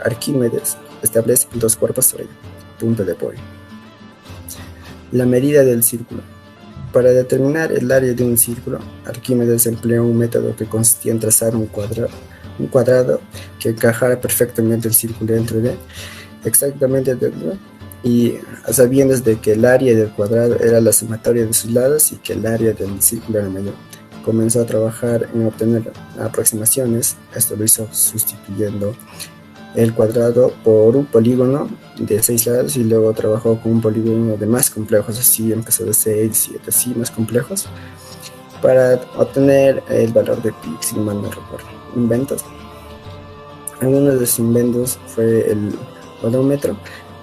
Arquímedes establece dos cuerpos sobre ella, punto de apoyo. La medida del círculo. Para determinar el área de un círculo, Arquímedes empleó un método que consistía en trazar un cuadrado que encajara perfectamente el círculo dentro de exactamente dentro, y a sabiendas de que el área del cuadrado era la sumatoria de sus lados y que el área del círculo era mayor. Comenzó a trabajar en obtener aproximaciones. Esto lo hizo sustituyendo el cuadrado por un polígono de 6 lados, y luego trabajó con un polígono de más complejos, así empezó de 6, 7, así más complejos, para obtener el valor de pi, si mal no recuerdo. Inventos. Algunos de sus inventos fue el odómetro.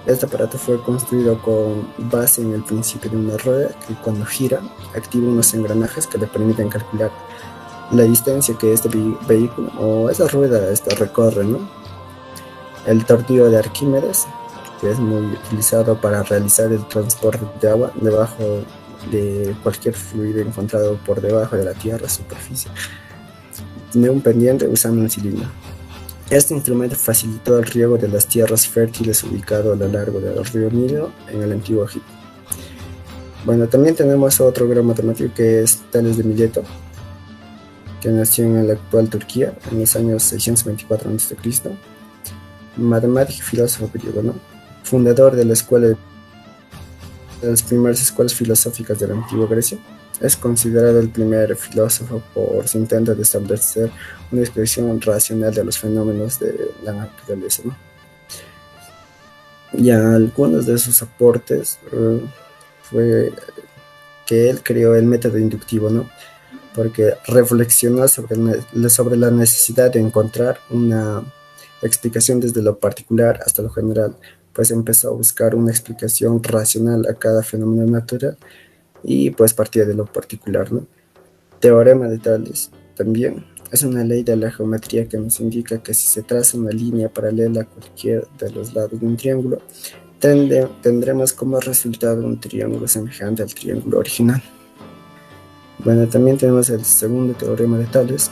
Este aparato fue construido con base en el principio de una rueda que, cuando gira, activa unos engranajes que le permiten calcular la distancia que este vehículo o esa rueda recorre, ¿no? El tornillo de Arquímedes, que es muy utilizado para realizar el transporte de agua debajo de cualquier fluido encontrado por debajo de la tierra, superficie, de un pendiente usando un cilindro. Este instrumento facilitó el riego de las tierras fértiles ubicado a lo largo del río Nilo en el antiguo Egipto. Bueno, también tenemos otro gran matemático que es Tales de Mileto, que nació en la actual Turquía en los años 624 a.C., matemático y filósofo griego, ¿no? Fundador de de las primeras escuelas filosóficas de la antigua Grecia. Es considerado el primer filósofo por su intento de establecer una explicación racional de los fenómenos de la naturaleza, ¿no? Y algunos de sus aportes fue que él creó el método inductivo, ¿no? Porque reflexionó sobre la necesidad de encontrar una explicación desde lo particular hasta lo general, pues empezó a buscar una explicación racional a cada fenómeno natural y pues partía de lo particular, ¿no? Teorema de Tales también es una ley de la geometría que nos indica que si se traza una línea paralela a cualquier de los lados de un triángulo, tendremos como resultado un triángulo semejante al triángulo original. Bueno, también tenemos el segundo teorema de Tales.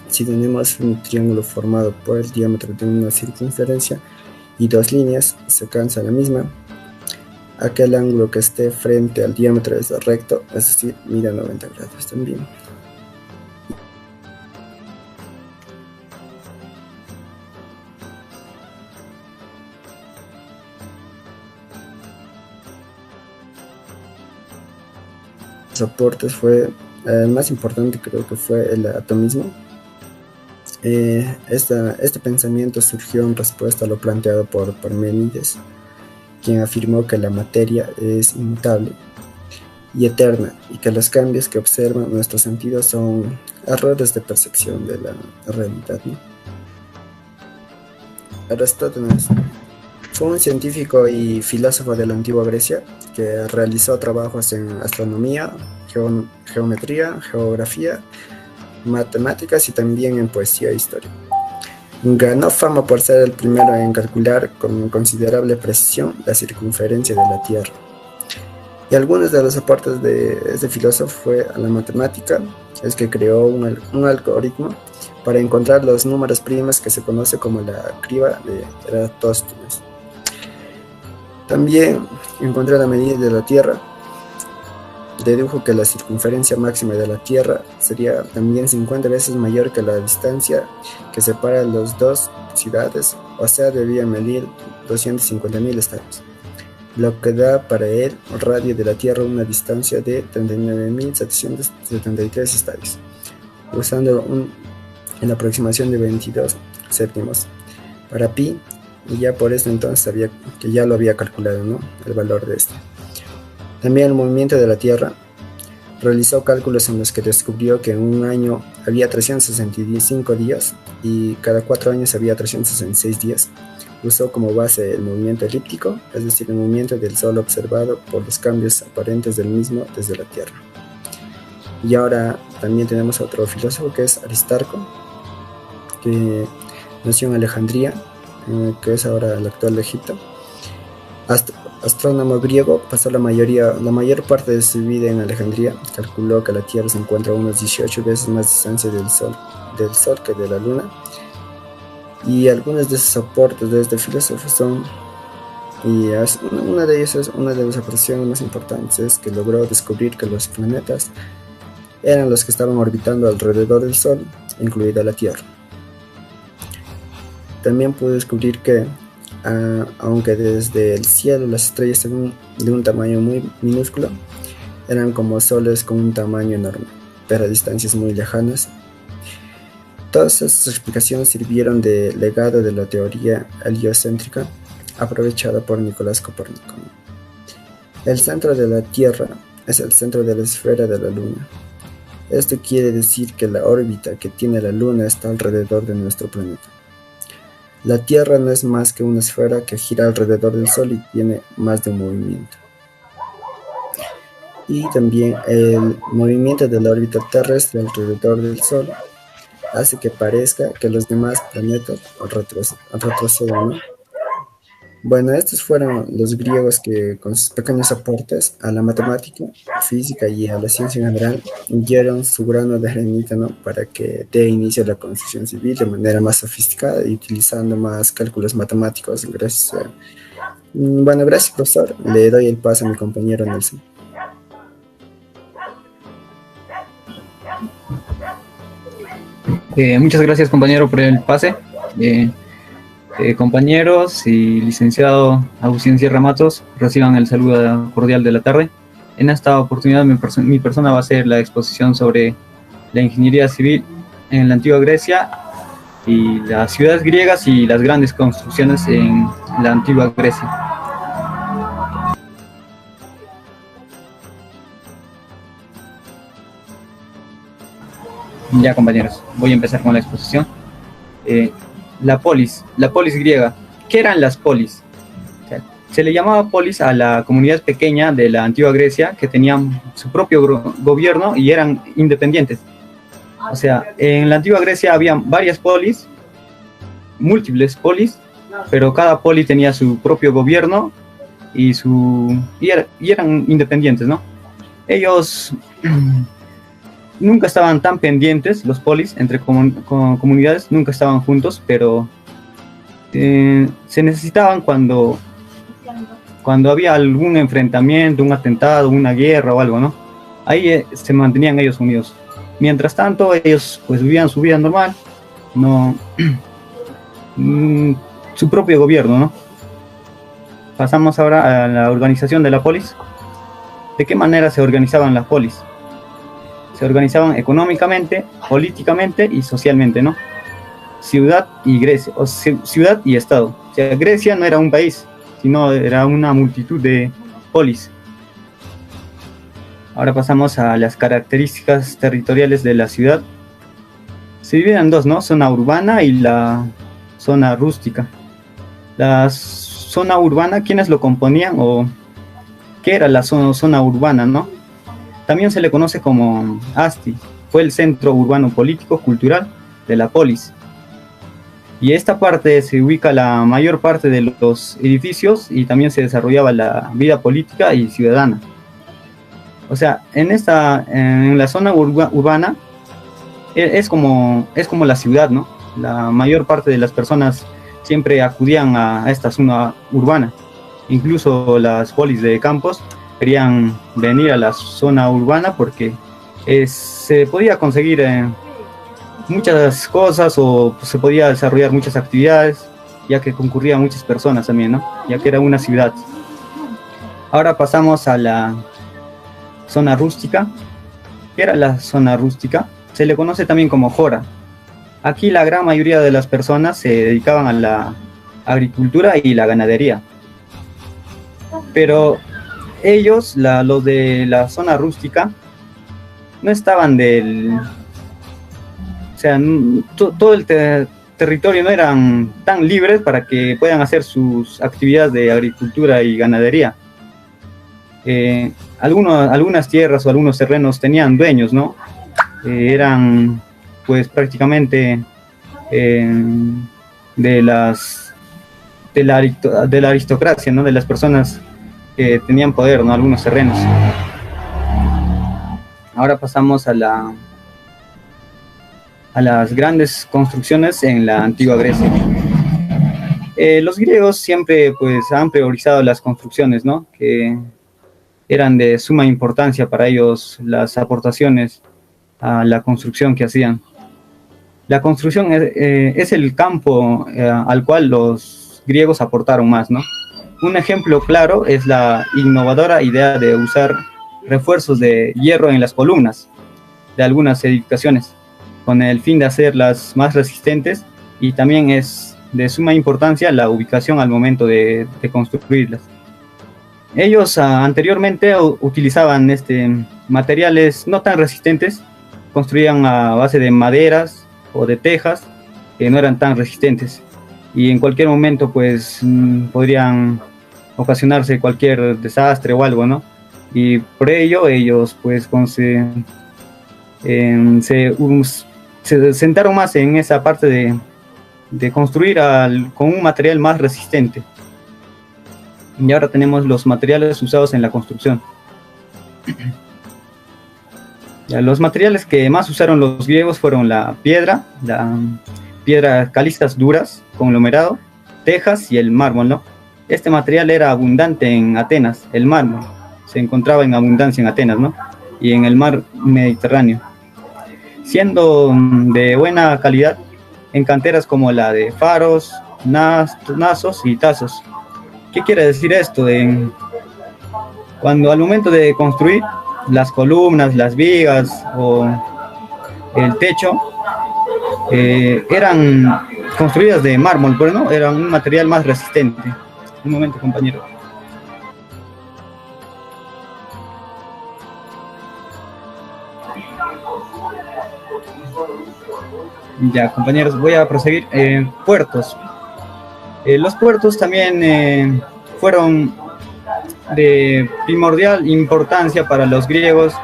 Si tenemos un triángulo formado por el diámetro de una circunferencia y dos líneas, se cansa la misma, aquel ángulo que esté frente al diámetro es recto, es decir, mide 90 grados también. Los aportes fue, el más importante creo que fue el atomismo. Este pensamiento surgió en respuesta a lo planteado por Parménides, quien afirmó que la materia es inmutable y eterna, y que los cambios que observan nuestros sentidos son errores de percepción de la realidad, ¿no? Aristóteles fue un científico y filósofo de la antigua Grecia que realizó trabajos en astronomía, geometría, geografía, matemáticas y también en poesía e historia. Ganó fama por ser el primero en calcular con considerable precisión la circunferencia de la Tierra. Y algunos de los aportes de este filósofo fue a la matemática. Es que creó un algoritmo para encontrar los números primos que se conoce como la criba de Eratóstenes. También encontró la medida de la Tierra. Dedujo que la circunferencia máxima de la Tierra sería también 50 veces mayor que la distancia que separa las dos ciudades, o sea, debía medir 250.000 estadios, lo que da para él un radio de la Tierra una distancia de 39.773 estadios, usando la aproximación de 22 séptimos para pi, y ya por eso entonces sabía que ya lo había calculado, ¿no?, el valor de este. También el movimiento de la Tierra. Realizó cálculos en los que descubrió que en un año había 365 días y cada 4 años había 366 días. Usó como base el movimiento elíptico, es decir, el movimiento del Sol observado por los cambios aparentes del mismo desde la Tierra. Y ahora también tenemos otro filósofo que es Aristarco, que nació en Alejandría, que es ahora el actual Egipto. astrónomo griego, pasó la mayor parte de su vida en Alejandría. Calculó que la Tierra se encuentra a unos 18 veces más distancia del Sol que de la Luna. Y algunos de sus aportes de este filósofo son, una de ellas es una de las apreciaciones más importantes, es que logró descubrir que los planetas eran los que estaban orbitando alrededor del Sol, incluida la Tierra. También pudo descubrir que, aunque desde el cielo las estrellas eran de un tamaño muy minúsculo, eran como soles con un tamaño enorme, pero a distancias muy lejanas. Todas estas explicaciones sirvieron de legado de la teoría heliocéntrica aprovechada por Nicolás Copérnico. El centro de la Tierra es el centro de la esfera de la Luna. Esto quiere decir que la órbita que tiene la Luna está alrededor de nuestro planeta. La Tierra no es más que una esfera que gira alrededor del Sol y tiene más de un movimiento. Y también el movimiento de la órbita terrestre alrededor del Sol hace que parezca que los demás planetas retroceden, ¿no? Bueno, estos fueron los griegos que, con sus pequeños aportes a la matemática, física y a la ciencia en general, dieron su grano de arenita, ¿no?, para que dé inicio a la construcción civil de manera más sofisticada y utilizando más cálculos matemáticos. Gracias, profesor. Le doy el paso a mi compañero Nelson. Muchas gracias, compañero, por el pase. Compañeros y licenciado Agustín Sierra Matos, reciban el saludo cordial de la tarde. En esta oportunidad mi persona va a hacer la exposición sobre la ingeniería civil en la antigua Grecia y las ciudades griegas y las grandes construcciones en la antigua Grecia. Ya, compañeros, voy a empezar con la exposición. La polis griega. ¿Qué eran las polis? O sea, se le llamaba polis a la comunidad pequeña de la antigua Grecia que tenían su propio gobierno y eran independientes. O sea, en la antigua Grecia había varias polis, múltiples polis, pero cada poli tenía su propio gobierno y eran independientes, ¿no? Ellos nunca estaban tan pendientes, los polis, entre comunidades, nunca estaban juntos, pero se necesitaban cuando había algún enfrentamiento, un atentado, una guerra o algo, ¿no? Ahí se mantenían ellos unidos. Mientras tanto, ellos pues vivían su vida normal, no su propio gobierno, ¿no? Pasamos ahora a la organización de la polis. ¿De qué manera se organizaban las polis? Se organizaban económicamente, políticamente y socialmente, ¿no? Ciudad y Grecia, o ciudad y estado. O sea, Grecia no era un país, sino era una multitud de polis. Ahora pasamos a las características territoriales de la ciudad. Se dividen en dos, ¿no? Zona urbana y la zona rústica. La zona urbana, ¿quiénes lo componían o qué era la zona urbana, no? También se le conoce como Asti. Fue el centro urbano político cultural de la polis. Y esta parte se ubica la mayor parte de los edificios y también se desarrollaba la vida política y ciudadana. O sea, en la zona urbana es como la ciudad, ¿no? La mayor parte de las personas siempre acudían a esta zona urbana. Incluso las polis de campos querían venir a la zona urbana porque se podía conseguir muchas cosas o se podía desarrollar muchas actividades, ya que concurrían muchas personas también, ¿no? Ya que era una ciudad. Ahora pasamos a la zona rústica. ¿Qué era la zona rústica? Se le conoce también como Jora. Aquí la gran mayoría de las personas se dedicaban a la agricultura y la ganadería. Pero ellos, los de la zona rústica, no estaban o sea, todo el territorio no eran tan libres para que puedan hacer sus actividades de agricultura y ganadería. Algunas tierras o algunos terrenos tenían dueños, ¿no? Eran pues prácticamente de la aristocracia, ¿no? De las personas que tenían poder, ¿no? Algunos terrenos. Ahora pasamos a las grandes construcciones en la antigua Grecia. Los griegos siempre pues han priorizado las construcciones, ¿no? Que eran de suma importancia para ellos, las aportaciones a la construcción que hacían. La construcción es el campo al cual los griegos aportaron más, ¿no? Un ejemplo claro es la innovadora idea de usar refuerzos de hierro en las columnas de algunas edificaciones, con el fin de hacerlas más resistentes, y también es de suma importancia la ubicación al momento de construirlas. Ellos anteriormente utilizaban materiales no tan resistentes, construían a base de maderas o de tejas que no eran tan resistentes, y en cualquier momento pues podrían ocasionarse cualquier desastre o algo, ¿no? Y por ello ellos pues se sentaron más en esa parte de construir con un material más resistente. Y ahora tenemos los materiales usados en la construcción. Los materiales que más usaron los griegos fueron la piedra calizas duras, conglomerado, tejas y el mármol, ¿no? Este material era abundante en Atenas. El mármol se encontraba en abundancia en Atenas, ¿no? Y en el mar Mediterráneo, siendo de buena calidad en canteras como la de Faros, Nasos y Tasos. ¿Qué quiere decir esto? Cuando al momento de construir las columnas, las vigas o el techo eran construidas de mármol, pero no, era un material más resistente. Un momento, compañero. Ya, compañeros, voy a proseguir. Puertos. Los puertos también fueron de primordial importancia para los griegos.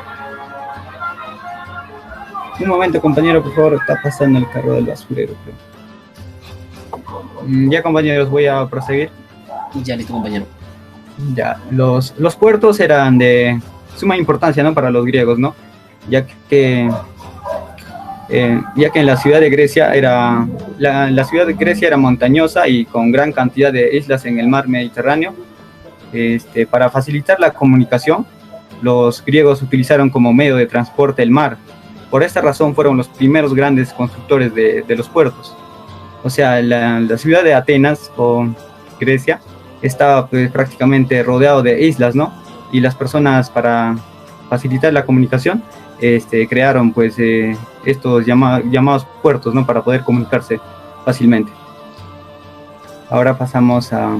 Un momento, compañero, por favor, está pasando el carro del basurero, creo. Ya, compañeros, voy a proseguir. Ya, listo, compañero. Ya, los puertos eran de suma importancia, ¿no? Para los griegos, ¿no? Ya que en la ciudad de Grecia la ciudad de Grecia era montañosa y con gran cantidad de islas en el mar Mediterráneo. Para facilitar la comunicación, los griegos utilizaron como medio de transporte el mar. Por esta razón fueron los primeros grandes constructores de los puertos. O sea, la ciudad de Atenas o Grecia estaba pues, prácticamente rodeado de islas, ¿no? Y las personas, para facilitar la comunicación, crearon pues estos llamados puertos, ¿no? Para poder comunicarse fácilmente. Ahora pasamos a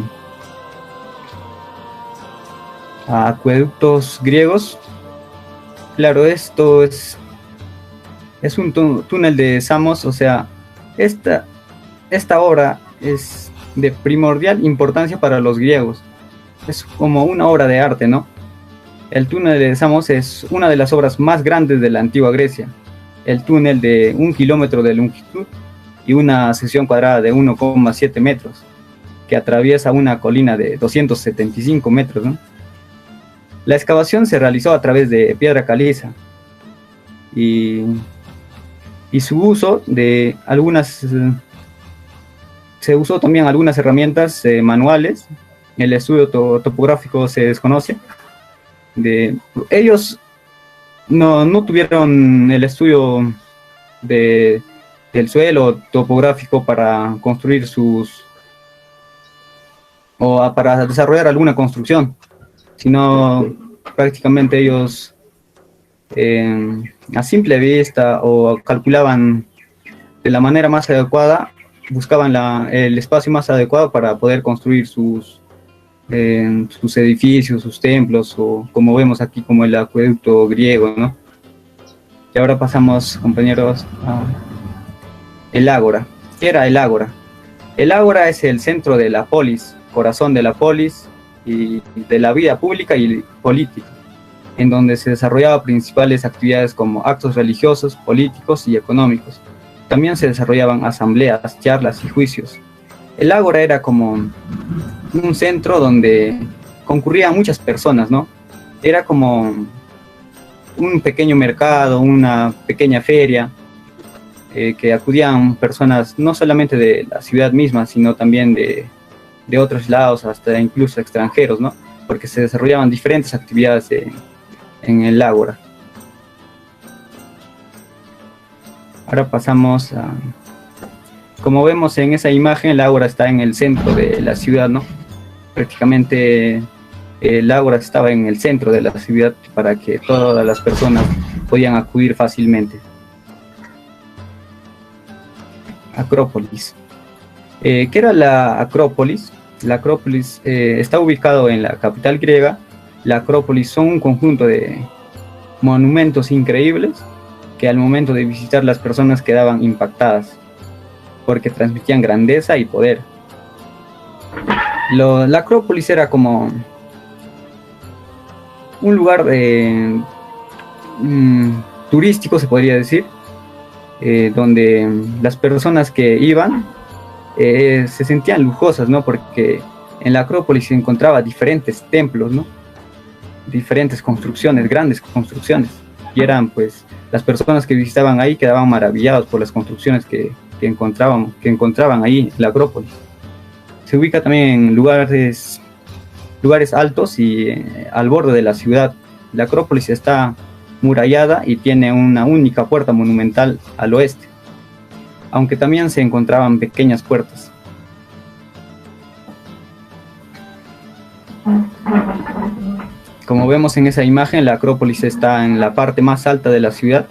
acueductos griegos. Claro, esto es un túnel de Samos. O sea, esta obra es de primordial importancia para los griegos. Es como una obra de arte, ¿no? El túnel de Samos es una de las obras más grandes de la antigua Grecia. El túnel de 1 kilómetro de longitud y una sección cuadrada de 1,7 metros, que atraviesa una colina de 275 metros, ¿no? La excavación se realizó a través de piedra caliza y su uso de se usó también algunas herramientas manuales. El estudio topográfico se desconoce. Ellos no tuvieron el estudio del suelo topográfico para construir para desarrollar alguna construcción, sino prácticamente ellos a simple vista o calculaban de la manera más adecuada, buscaban el espacio más adecuado para poder construir sus edificios, sus templos, o como vemos aquí, como el acueducto griego, ¿no? Y ahora pasamos, compañeros, a el ágora. ¿Qué era el ágora? El ágora es el centro de la polis, corazón de la polis y de la vida pública y política, en donde se desarrollaban principales actividades como actos religiosos, políticos y económicos. También se desarrollaban asambleas, charlas y juicios. El ágora era como un centro donde concurrían muchas personas, ¿no? Era como un pequeño mercado, una pequeña feria, que acudían personas no solamente de la ciudad misma, sino también de otros lados, hasta incluso extranjeros, ¿no? Porque se desarrollaban diferentes actividades en el ágora. Ahora pasamos a... Como vemos en esa imagen, el ágora está en el centro de la ciudad, ¿no? Prácticamente el ágora estaba en el centro de la ciudad para que todas las personas podían acudir fácilmente. Acrópolis. ¿Qué era la Acrópolis? La Acrópolis está ubicado en la capital griega. La Acrópolis son un conjunto de monumentos increíbles que al momento de visitar las personas quedaban impactadas porque transmitían grandeza y poder. La Acrópolis era como un lugar turístico, se podría decir, donde las personas que iban se sentían lujosas, ¿no? Porque en la Acrópolis se encontraba diferentes templos, ¿no? Diferentes construcciones, grandes construcciones, y eran, pues, las personas que visitaban ahí quedaban maravillados por las construcciones que encontraban ahí en la Acrópolis. Se ubica también en lugares altos y al borde de la ciudad. La Acrópolis está murallada y tiene una única puerta monumental al oeste, aunque también se encontraban pequeñas puertas. Como vemos en esa imagen, la Acrópolis está en la parte más alta de la ciudad.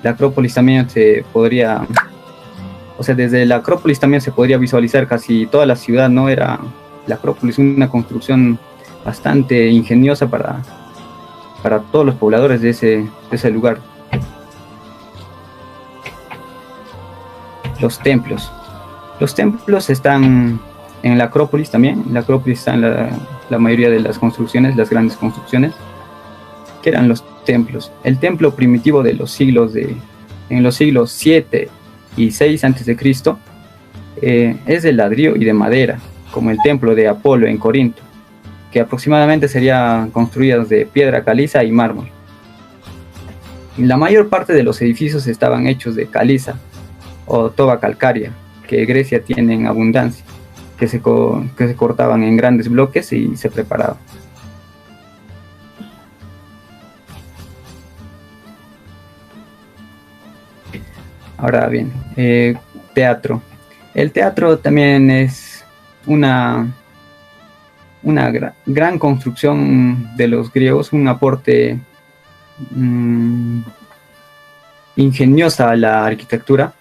La Acrópolis también desde la Acrópolis también se podría visualizar casi toda la ciudad, ¿no? Era la Acrópolis una construcción bastante ingeniosa para todos los pobladores de ese lugar. Los templos. Los templos están en la Acrópolis también. En la Acrópolis están la mayoría de las construcciones, las grandes construcciones, que eran los templos. El templo primitivo de los siglos en los siglos 7 y 6 a.C. Es de ladrillo y de madera, como el templo de Apolo en Corinto, que aproximadamente serían construidos de piedra caliza y mármol. La mayor parte de los edificios estaban hechos de caliza o toba calcárea, que Grecia tiene en abundancia, que se cortaban en grandes bloques y se preparaban. Ahora bien, teatro. El teatro también es una gran construcción de los griegos, un aporte ingeniosa a la arquitectura.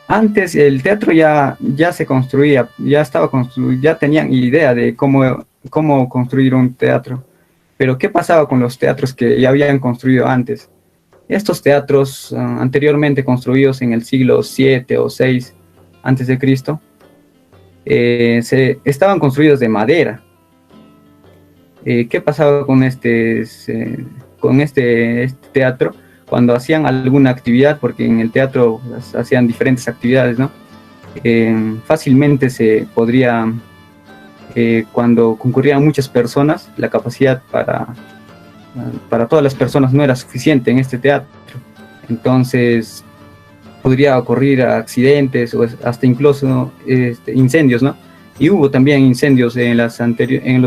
Antes el teatro ya se construía, ya tenían idea de cómo construir un teatro. Pero ¿qué pasaba con los teatros que ya habían construido antes? Estos teatros anteriormente construidos en el siglo 7 o 6 antes de Cristo, estaban construidos de madera. ¿Qué pasaba con este teatro? Cuando hacían alguna actividad, porque en el teatro hacían diferentes actividades, ¿no? Fácilmente se podría, cuando concurrían muchas personas, la capacidad para todas las personas no era suficiente en este teatro. Entonces podría ocurrir accidentes o hasta incluso incendios, ¿no? Y hubo también incendios en los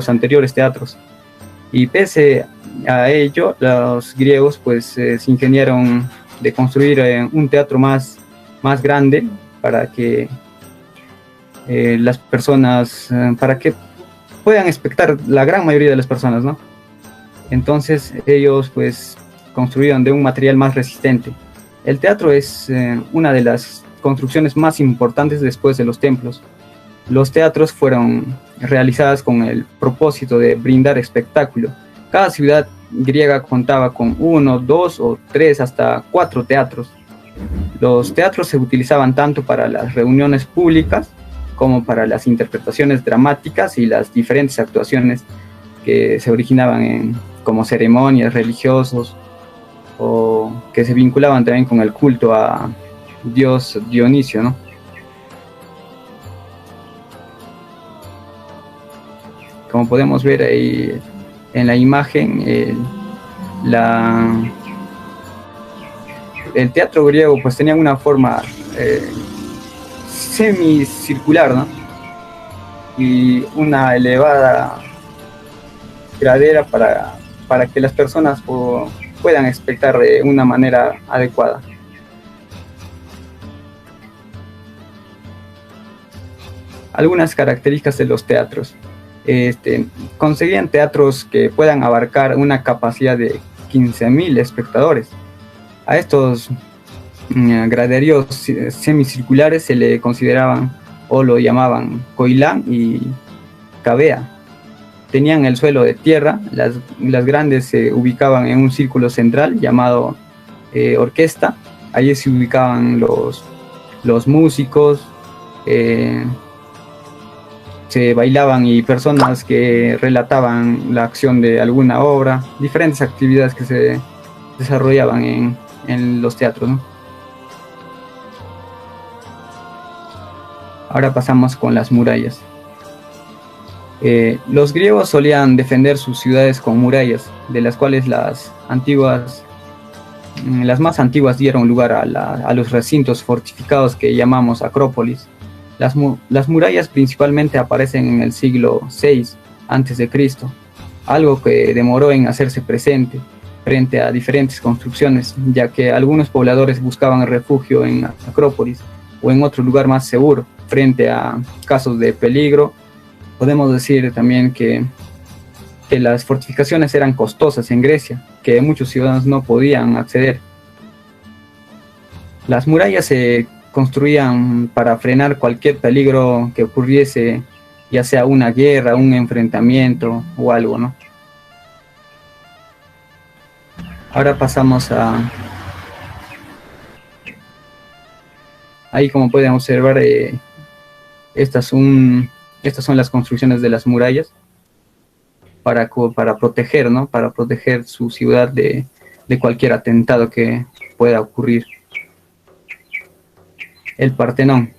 anteriores teatros. Y pese a ello, los griegos pues se ingeniaron de construir un teatro más grande para que las personas, para que puedan espectar la gran mayoría de las personas, ¿no? Entonces ellos pues construyeron de un material más resistente. El teatro es una de las construcciones más importantes después de los templos. Los teatros fueron realizados con el propósito de brindar espectáculo. Cada ciudad griega contaba con 1, 2 o 3 hasta 4 teatros. Los teatros se utilizaban tanto para las reuniones públicas como para las interpretaciones dramáticas y las diferentes actuaciones que se originaban como ceremonias religiosos o que se vinculaban también con el culto a Dios Dionisio, ¿no? Como podemos ver ahí en la imagen, el teatro griego pues tenía una forma semicircular, ¿no? Y una elevada gradera para que las personas puedan espectar de una manera adecuada. Algunas características de los teatros. Conseguían teatros que puedan abarcar una capacidad de 15.000 espectadores. A estos graderíos semicirculares se le consideraban o lo llamaban coilán y cavea. Tenían el suelo de tierra, las grandes se ubicaban en un círculo central llamado orquesta. Allí se ubicaban los músicos, se bailaban y personas que relataban la acción de alguna obra, diferentes actividades que se desarrollaban en los teatros, ¿no? Ahora pasamos con las murallas. Los griegos solían defender sus ciudades con murallas, de las cuales las más antiguas dieron lugar a los recintos fortificados que llamamos acrópolis. Las murallas principalmente aparecen en el siglo VI a.C., algo que demoró en hacerse presente frente a diferentes construcciones, ya que algunos pobladores buscaban refugio en acrópolis o en otro lugar más seguro frente a casos de peligro. Podemos decir también que las fortificaciones eran costosas en Grecia, que muchos ciudadanos no podían acceder. Las murallas se construían para frenar cualquier peligro que ocurriese, ya sea una guerra, un enfrentamiento o algo, ¿no? Ahora pasamos ahí, como pueden observar, estas son las construcciones de las murallas para proteger, ¿no? Para proteger su ciudad de cualquier atentado que pueda ocurrir. El Partenón.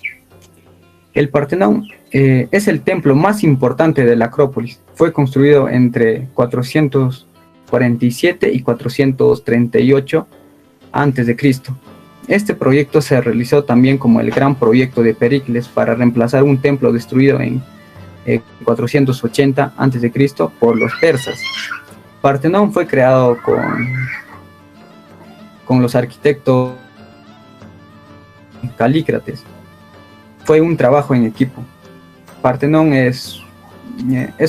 El Partenón es el templo más importante de la Acrópolis. Fue construido entre 447 y 438 a.C. Este proyecto se realizó también como el gran proyecto de Pericles para reemplazar un templo destruido en 480 a.C. por los persas. Partenón fue creado con los arquitectos Calícrates. Fue un trabajo en equipo. Partenón es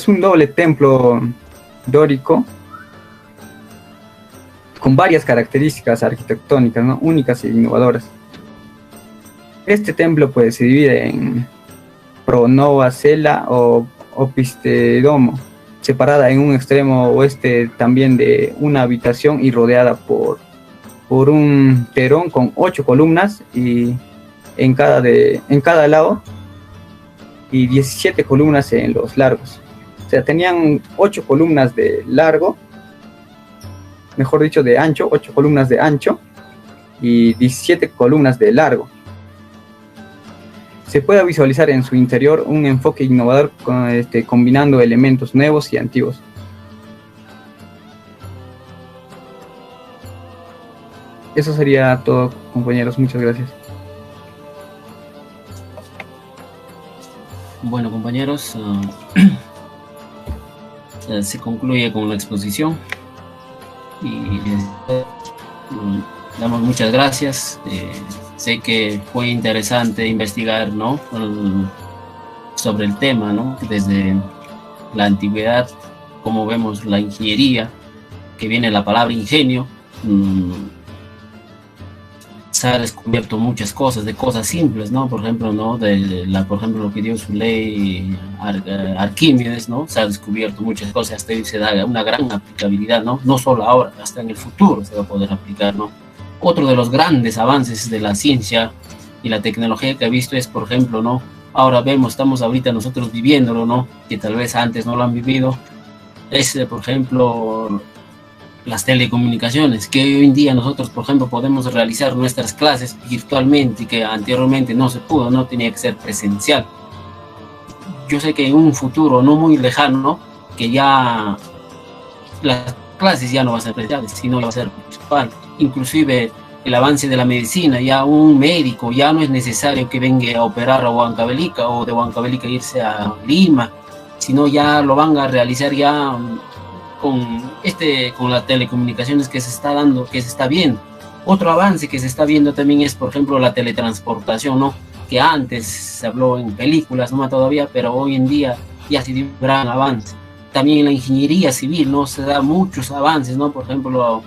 un doble templo dórico con varias características arquitectónicas, ¿no? Únicas e innovadoras. Este templo pues se divide en pronova, cela o opistedomo, separada en un extremo oeste también de una habitación y rodeada por un perón con 8 columnas y en cada lado, y 17 columnas en los largos. O sea, tenían 8 columnas de largo, mejor dicho de ancho, 8 columnas de ancho y 17 columnas de largo. Se puede visualizar en su interior un enfoque innovador combinando elementos nuevos y antiguos. Eso sería todo, compañeros. Muchas gracias. Bueno, compañeros, se concluye con la exposición y damos muchas gracias. Sé que fue interesante investigar, ¿no?, sobre el tema, ¿no?, desde la antigüedad, como vemos la ingeniería, que viene la palabra ingenio. Se ha descubierto muchas cosas, de cosas simples, ¿no? Por ejemplo, ¿no?, por ejemplo, lo que dio su ley Arquímedes, ¿no? Se ha descubierto muchas cosas, hasta hoy se da una gran aplicabilidad, ¿no? No solo ahora, hasta en el futuro se va a poder aplicar, ¿no? Otro de los grandes avances de la ciencia y la tecnología que he visto es, por ejemplo, ¿no?, ahora estamos ahorita nosotros viviéndolo, ¿no?, que tal vez antes no lo han vivido, es, por ejemplo, las telecomunicaciones, que hoy en día nosotros, por ejemplo, podemos realizar nuestras clases virtualmente, que anteriormente no se pudo, no tenía que ser presencial. Yo sé que en un futuro no muy lejano, ¿no?, que ya las clases ya no van a ser presenciales, sino va a ser virtual. Inclusive el avance de la medicina, ya un médico ya no es necesario que venga a operar a Huancavelica o de Huancavelica irse a Lima, sino ya lo van a realizar ya con las telecomunicaciones que se está dando, que se está viendo. Otro avance que se está viendo también es, por ejemplo, la teletransportación, ¿no? Que antes se habló en películas, no todavía, pero hoy en día ya se dio un gran avance. También en la ingeniería civil, ¿no? Se da muchos avances, ¿no? Por ejemplo,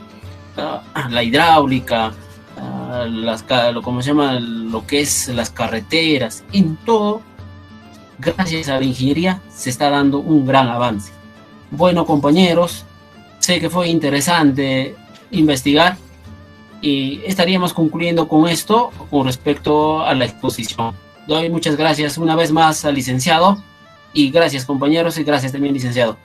la hidráulica, ¿cómo se llama? Lo que es las carreteras, en todo, gracias a la ingeniería, se está dando un gran avance. Bueno, compañeros, sé que fue interesante investigar y estaríamos concluyendo con esto con respecto a la exposición. Doy muchas gracias una vez más al licenciado y gracias, compañeros, y gracias también, licenciado.